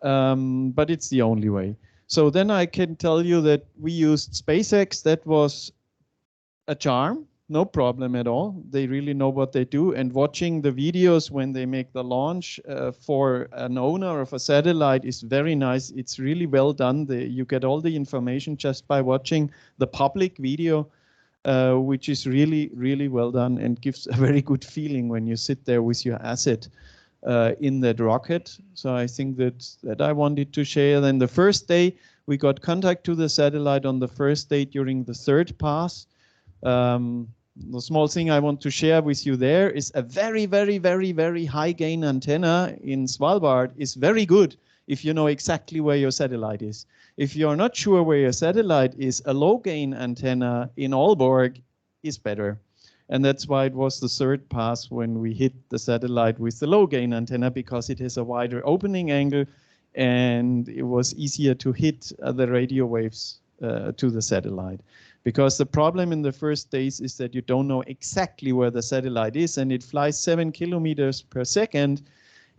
But it's the only way. So then I can tell you that we used SpaceX. That was a charm. No problem at all. They really know what they do. And watching the videos when they make the launch for an owner of a satellite is very nice. It's really well done. You get all the information just by watching the public video, which is really, really well done and gives a very good feeling when you sit there with your asset in that rocket. So I think that I wanted to share. Then the first day, we got contact to the satellite on the first day during the third pass. The small thing I want to share with you there is a very, very, very, very high gain antenna in Svalbard is very good if you know exactly where your satellite is. If you're not sure where your satellite is, a low gain antenna in Aalborg is better. And that's why it was the third pass when we hit the satellite with the low gain antenna, because it has a wider opening angle and it was easier to hit the radio waves to the satellite. Because the problem in the first days is that you don't know exactly where the satellite is, and it flies 7 kilometers per second.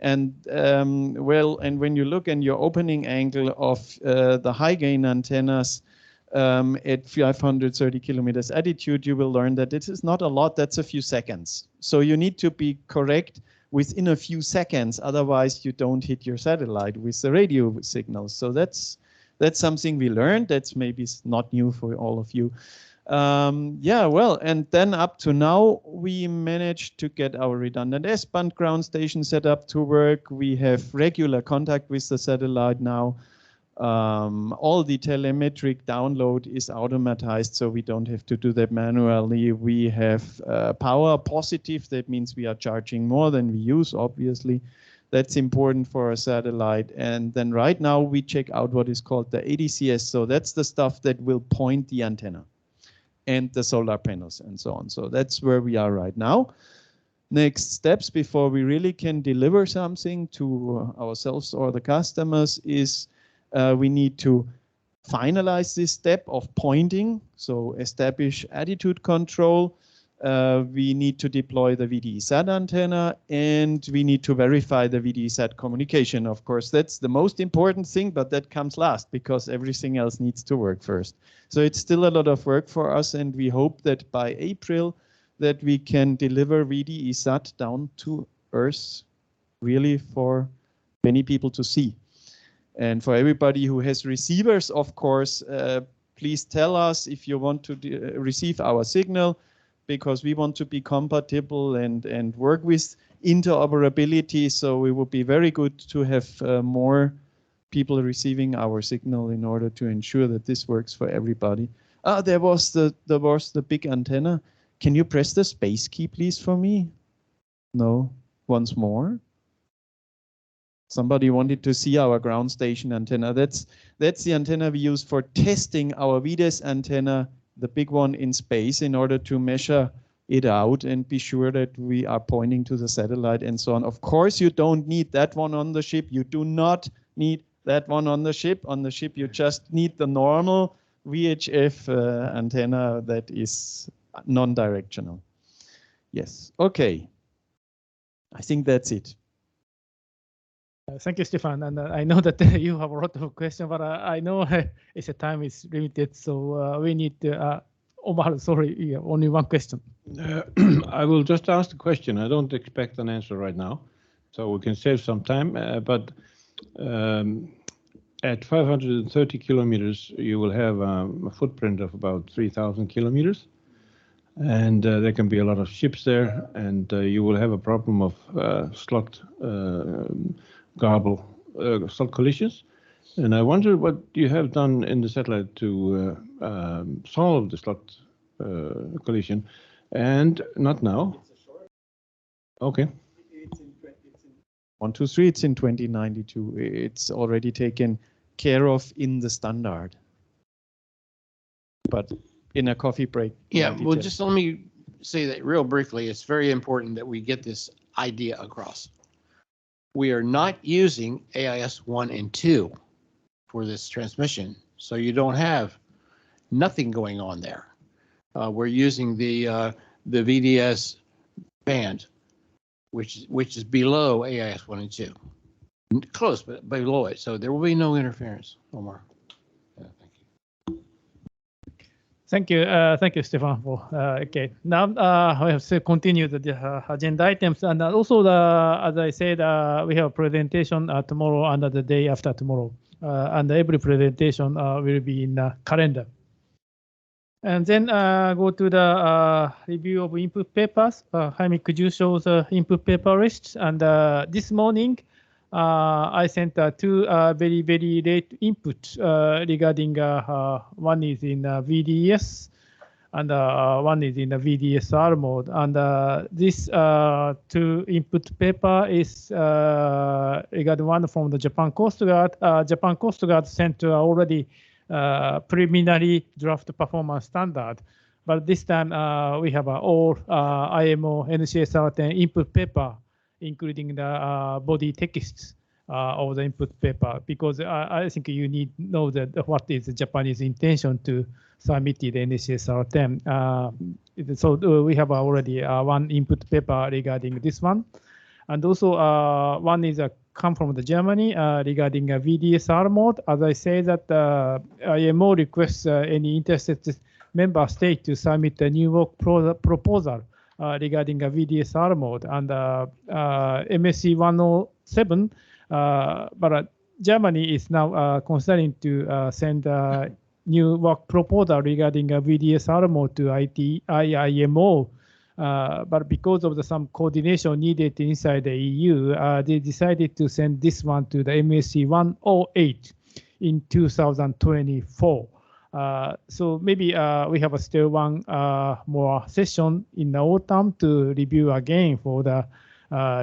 And and when you look at your opening angle of the high gain antennas at 530 kilometers altitude, you will learn that this is not a lot, that's a few seconds. So you need to be correct within a few seconds, otherwise you don't hit your satellite with the radio signals. So that's something we learned. That's maybe not new for all of you. Yeah, well, and then up to now, we managed to get our redundant S-band ground station set up to work. We have regular contact with the satellite now. All the telemetric download is automatized, so we don't have to do that manually. We have power positive. That means we are charging more than we use, obviously. That's important for a satellite. And then right now we check out what is called the ADCS. So that's the stuff that will point the antenna and the solar panels and so on. So that's where we are right now. Next steps before we really can deliver something to ourselves or the customers is we need to finalize this step of pointing. So establish attitude control. We need to deploy the VDE-SAT antenna, and we need to verify the VDE-SAT communication. Of course, that's the most important thing, but that comes last because everything else needs to work first. So it's still a lot of work for us, and we hope that by April that we can deliver VDE-SAT down to Earth, really for many people to see. And for everybody who has receivers, of course, please tell us if you want to receive our signal, because we want to be compatible and work with interoperability. So it would be very good to have more people receiving our signal in order to ensure that this works for everybody. There was the big antenna. Can you press the space key, please, for me? No, once more. Somebody wanted to see our ground station antenna. That's the antenna we use for testing our VDES antenna, the big one in space, in order to measure it out and be sure that we are pointing to the satellite and so on. Of course, you don't need that one on the ship. You do not need that one on the ship. On the ship, you just need the normal VHF antenna that is non-directional. Yes, okay. I think that's it. Thank you, Stefan. And I know that you have a lot of questions, but I know it's a time is limited, so we need to. Omar, sorry, yeah, only one question. I will just ask the question. I don't expect an answer right now, so we can save some time. But at 530 kilometers, you will have a footprint of about 3,000 kilometers. And there can be a lot of ships there, and you will have a problem of slot slot collisions. And I wonder what you have done in the satellite to solve the slot collision. And not now. Okay. 1, 2, 3. It's in 2092. It's already taken care of in the standard. But in a coffee break. Yeah, well, just let me say that real briefly. It's very important that we get this idea across. We are not using AIS 1 and 2 for this transmission, so you don't have nothing going on there. We're using the VDS band, which is below AIS 1 and 2, close but below it. So there will be no interference, Omar. Thank you, Stefan. Okay, now we have to continue the agenda items, and also as I said, we have a presentation tomorrow and the day after tomorrow, and every presentation will be in the calendar. And then go to the review of input papers. Jaime, could you show the input paper list? And this morning, I sent 2 very late input regarding one is in VDS and one is in the VDSR mode. And this 2 input paper is regarding one from the Japan Coast Guard. Japan Coast Guard sent already preliminary draft performance standard. But this time we have all IMO NCSR 10 input paper, including the body texts of the input paper, because I think you need to know that what is the Japanese intention to submit the NCSR 10. So we have already one input paper regarding this one. And also one is come from the Germany regarding a VDSR mode. As I say that IMO requests any interested member state to submit a new work proposal regarding a VDSR mode, and MSC 107. But Germany is now considering to send a new work proposal regarding a VDSR mode to IMO. But because of some coordination needed inside the EU, they decided to send this one to the MSC 108 in 2024. So maybe we have still one more session in the autumn to review again for the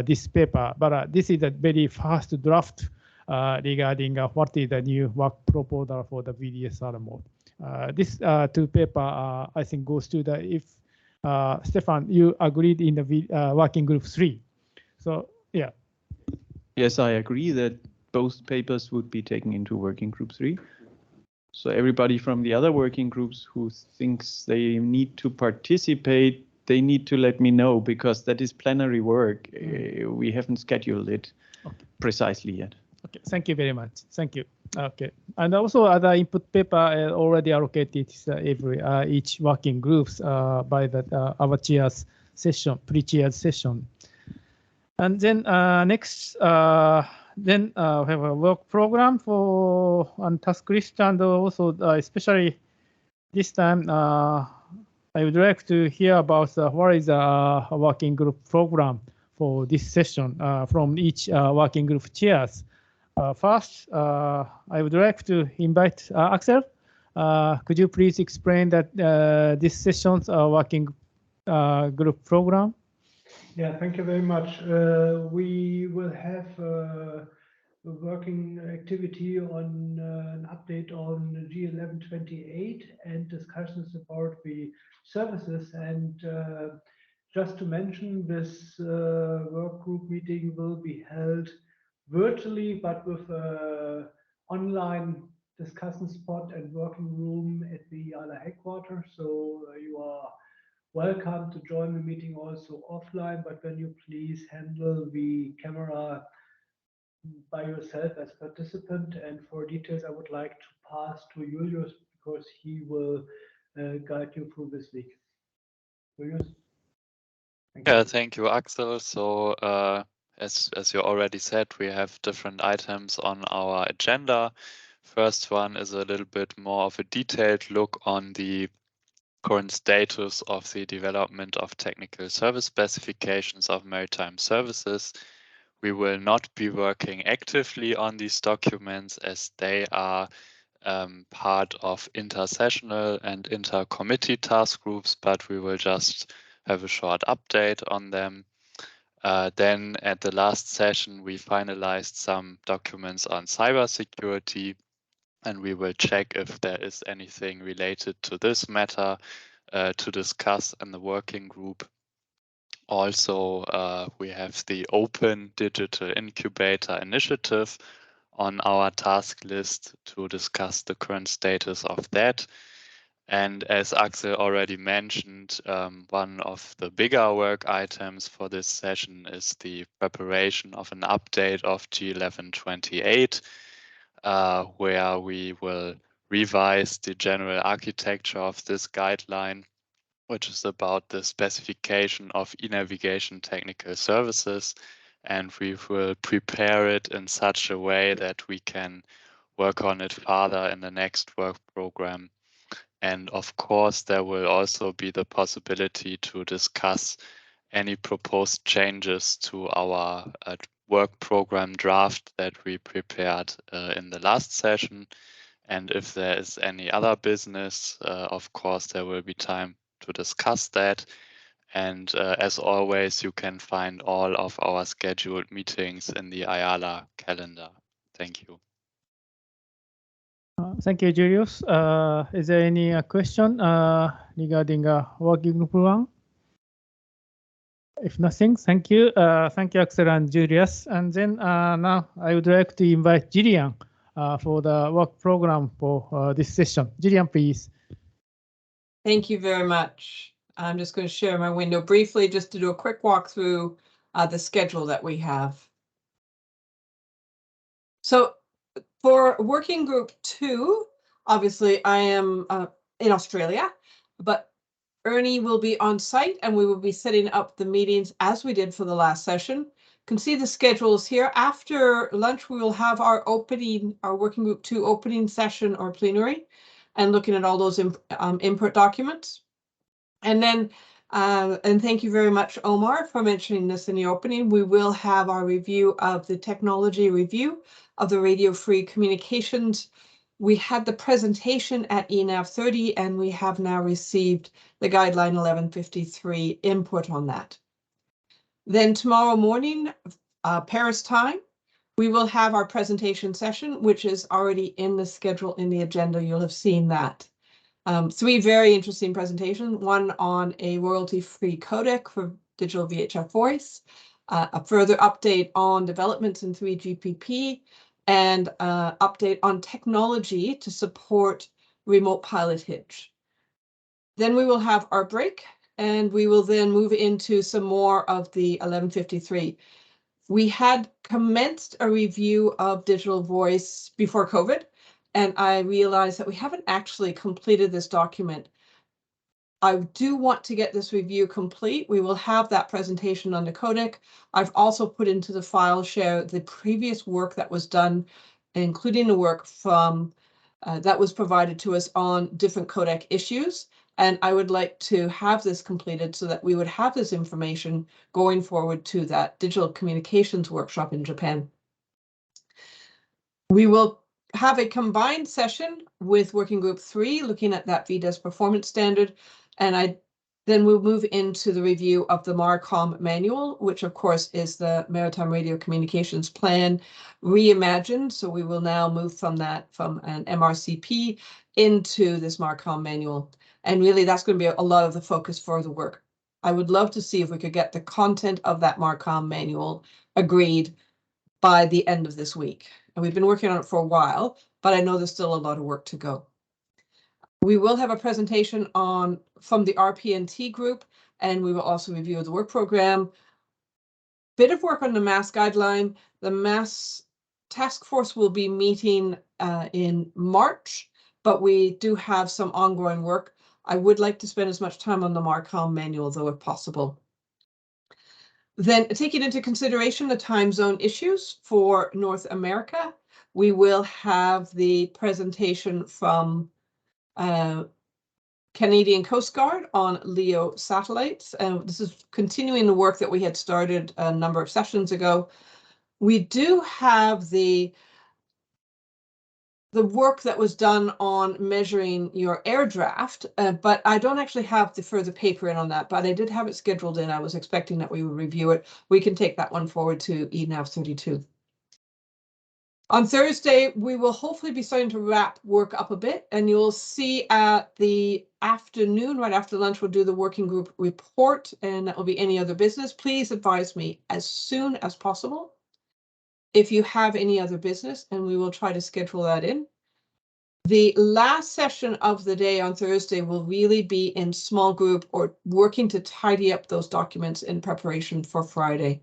this paper. But this is a very fast draft regarding what is the new work proposal for the VDSR mode. This two paper I think goes to the if. Stefan, you agreed in the working group 3. So, yeah. Yes, I agree that both papers would be taken into working group 3. So everybody from the other working groups who thinks they need to participate, they need to let me know, because that is plenary work. We haven't scheduled it precisely yet. Okay, thank you very much. Thank you. Okay, and also other input paper already allocated every each working groups by the our chairs session, pre-chaired session. And then next, then we have a work program for and task list, and also especially this time I would like to hear about what is a working group program for this session from each working group chairs. First, I would like to invite Axel. Could you please explain that this session's working group program? Yeah, thank you very much. We will have a working activity on an update on G1128 and discussions about the services. And just to mention, this work group meeting will be held virtually, but with an online discussion spot and working room at the IALA headquarters. So you are welcome to join the meeting also offline, but can you please handle the camera by yourself as participant? And for details, I would like to pass to Julius, because he will guide you through this week. Julius? Thank you, Axel. So as you already said, we have different items on our agenda. First one is a little bit more of a detailed look on the current status of the development of technical service specifications of maritime services. We will not be working actively on these documents, as they are part of intersessional and inter-committee task groups, but we will just have a short update on them. Then at the last session, we finalized some documents on cybersecurity, and we will check if there is anything related to this matter to discuss in the working group. Also, we have the Open Digital Incubator Initiative on our task list to discuss the current status of that. And as Axel already mentioned, one of the bigger work items for this session is the preparation of an update of G1128, where we will revise the general architecture of this guideline, which is about the specification of e-navigation technical services. And we will prepare it in such a way that we can work on it further in the next work program. And of course, there will also be the possibility to discuss any proposed changes to our work program draft that we prepared in the last session. And if there is any other business, of course, there will be time to discuss that. And as always, you can find all of our scheduled meetings in the IALA calendar. Thank you. Thank you, Julius. Is there any question regarding working group 1? If nothing, thank you. Thank you, Axel and Julius. And then now I would like to invite Jillian for the work program for this session. Jillian, please. Thank you very much. I'm just going to share my window briefly just to do a quick walk through the schedule that we have. So for working group 2, obviously I am in Australia, but Ernie will be on site and we will be setting up the meetings as we did for the last session. You can see the schedules here. After lunch, we will have our working group 2 opening session or plenary and looking at all those input documents. And then, and thank you very much, Omar, for mentioning this in the opening. We will have our review of the technology review of the radio free communications. We had the presentation at ENAV 30, and we have now received the guideline 1153 input on that. Then tomorrow morning, Paris time, we will have our presentation session, which is already in the schedule in the agenda. You'll have seen that. 3 very interesting presentations, one on a royalty-free codec for digital VHF voice, a further update on developments in 3GPP, and update on technology to support remote pilotage. Then we will have our break, and we will then move into some more of the 1153. We had commenced a review of digital voice before COVID, and I realized that we haven't actually completed this document. I do want to get this review complete. We will have that presentation on the codec. I've also put into the file share the previous work that was done, including the work from that was provided to us on different codec issues. And I would like to have this completed so that we would have this information going forward to that digital communications workshop in Japan. We will have a combined session with working group 3 looking at that VDES performance standard, and then we'll move into the review of the MARCOM manual, which of course is the Maritime Radio Communications Plan reimagined. So we will now move from that, from an MRCP into this MARCOM manual. And really that's going to be a lot of the focus for the work. I would love to see if we could get the content of that MARCOM manual agreed by the end of this week. And we've been working on it for a while, but I know there's still a lot of work to go. We will have a presentation from the RPNT group, and we will also review the work program. Bit of work on the MAS guideline. The MAS task force will be meeting in March, but we do have some ongoing work. I would like to spend as much time on the MARCOM manual, though, if possible. Then, taking into consideration the time zone issues for North America, we will have the presentation from Canadian Coast Guard on LEO satellites. This is continuing the work that we had started a number of sessions ago. We do have the work that was done on measuring your air draft, but I don't actually have the further paper in on that, but I did have it scheduled in. I was expecting that we would review it. We can take that one forward to ENAV 32. On Thursday, we will hopefully be starting to wrap work up a bit, and you'll see at the afternoon, right after lunch, we'll do the working group report, and that will be any other business. Please advise me as soon as possible if you have any other business, and we will try to schedule that in. The last session of the day on Thursday will really be in small group or working to tidy up those documents in preparation for Friday.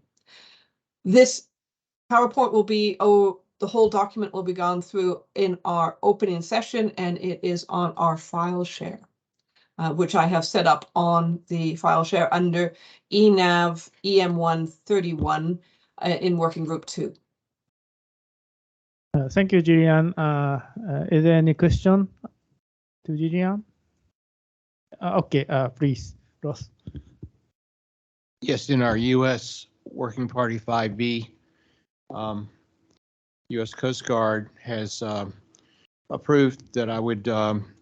This PowerPoint will be, the whole document will be gone through in our opening session, and it is on our file share, which I have set up on the file share under ENAV EM131 in working group 2. Thank you, Jillian. Is there any question to Jillian? Okay, please, Ross. Yes, in our U.S. Working Party 5B, U.S. Coast Guard has approved that I would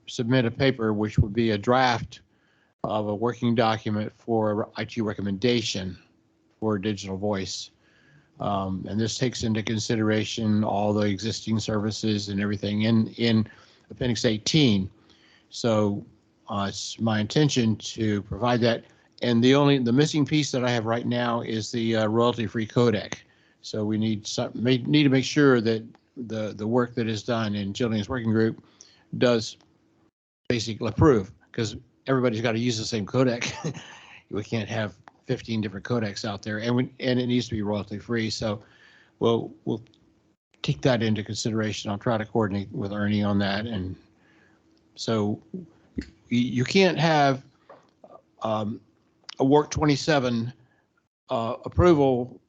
submit a paper which would be a draft of a working document for IT recommendation for digital voice. And this takes into consideration all the existing services and everything in Appendix 18. So it's my intention to provide that And the missing piece that I have right now is the royalty-free codec. So we need to make sure that the work that is done in Jillian's working group does basically approve, because everybody's got to use the same codec. We can't have 15 different codecs out there, and it needs to be royalty-free. So we'll take that into consideration. I'll try to coordinate with Ernie on that. And so you can't have a Work 27 approval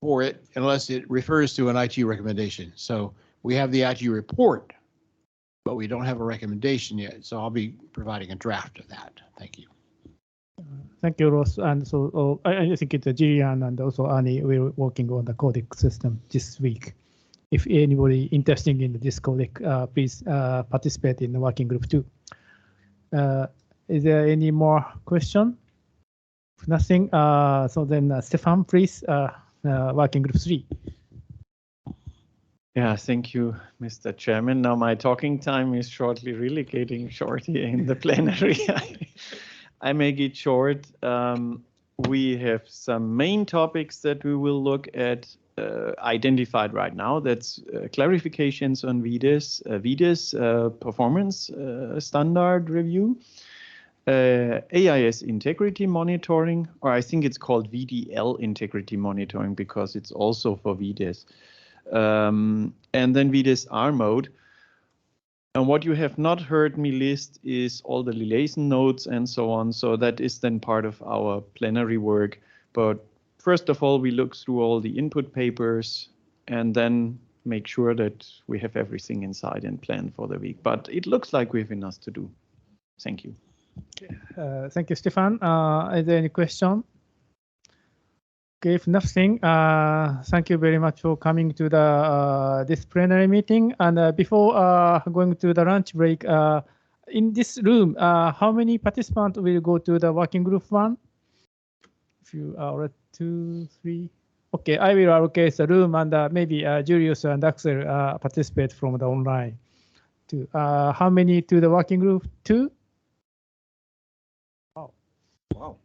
for it unless it refers to an IT recommendation. So we have the IT report, but we don't have a recommendation yet. So I'll be providing a draft of that. Thank you. Thank you, Ross. And so I think it's Jillian and also Annie. We're working on the codec system this week. If anybody interested in this codec, please participate in the working group too. Is there any more question? If nothing, so then Stefan, please, working group 3. Yeah, thank you, Mr. Chairman. Now my talking time is shortly really getting short here in the plenary. I make it short. We have some main topics that we will look at identified right now. That's clarifications on VDES performance standard review, AIS integrity monitoring, or I think it's called VDL integrity monitoring because it's also for VDES. And then VDES R mode. And what you have not heard me list is all the liaison notes and so on. So that is then part of our plenary work. But first of all, we look through all the input papers and then make sure that we have everything inside and plan for the week. But it looks like we have enough to do. Thank you. Thank you, Stefan. Is there any question? Okay, if nothing, thank you very much for coming to the this plenary meeting. And before going to the lunch break, in this room, how many participants will go to the working group 1? If you are 2, 3. Okay, I will allocate the room, and maybe Julius and Axel participate from the online too. How many to the working group 2? Oh, wow.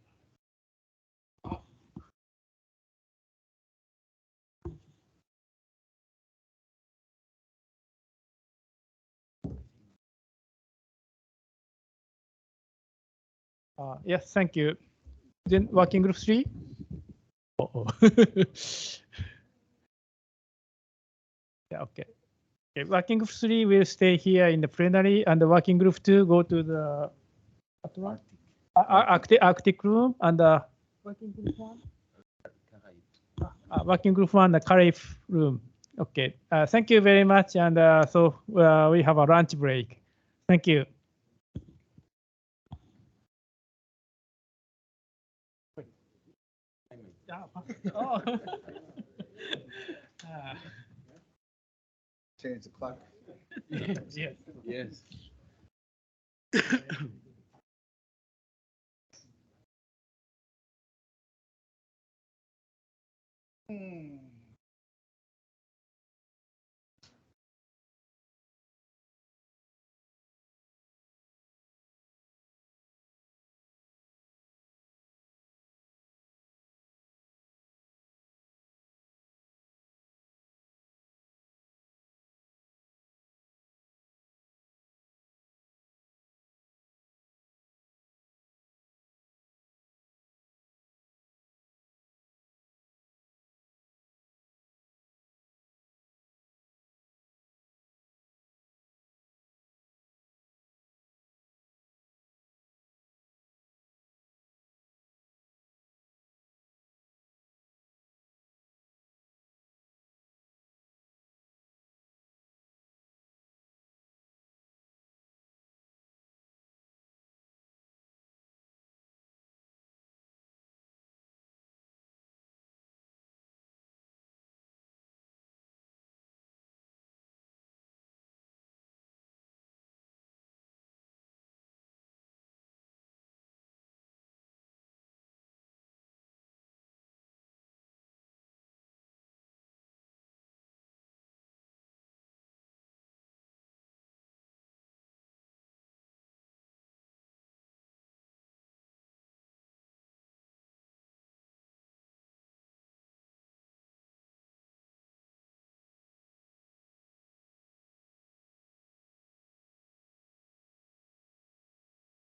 Yes, thank you. Then working group 3? Uh-oh. Yeah, okay. Okay, working group 3 will stay here in the plenary, and the working group 2 go to the Arctic room, and working group 1? Working group 1, the Carif room. Okay, thank you very much, and so we have a lunch break. Thank you. Oh. Change the clock. Yes. Yes.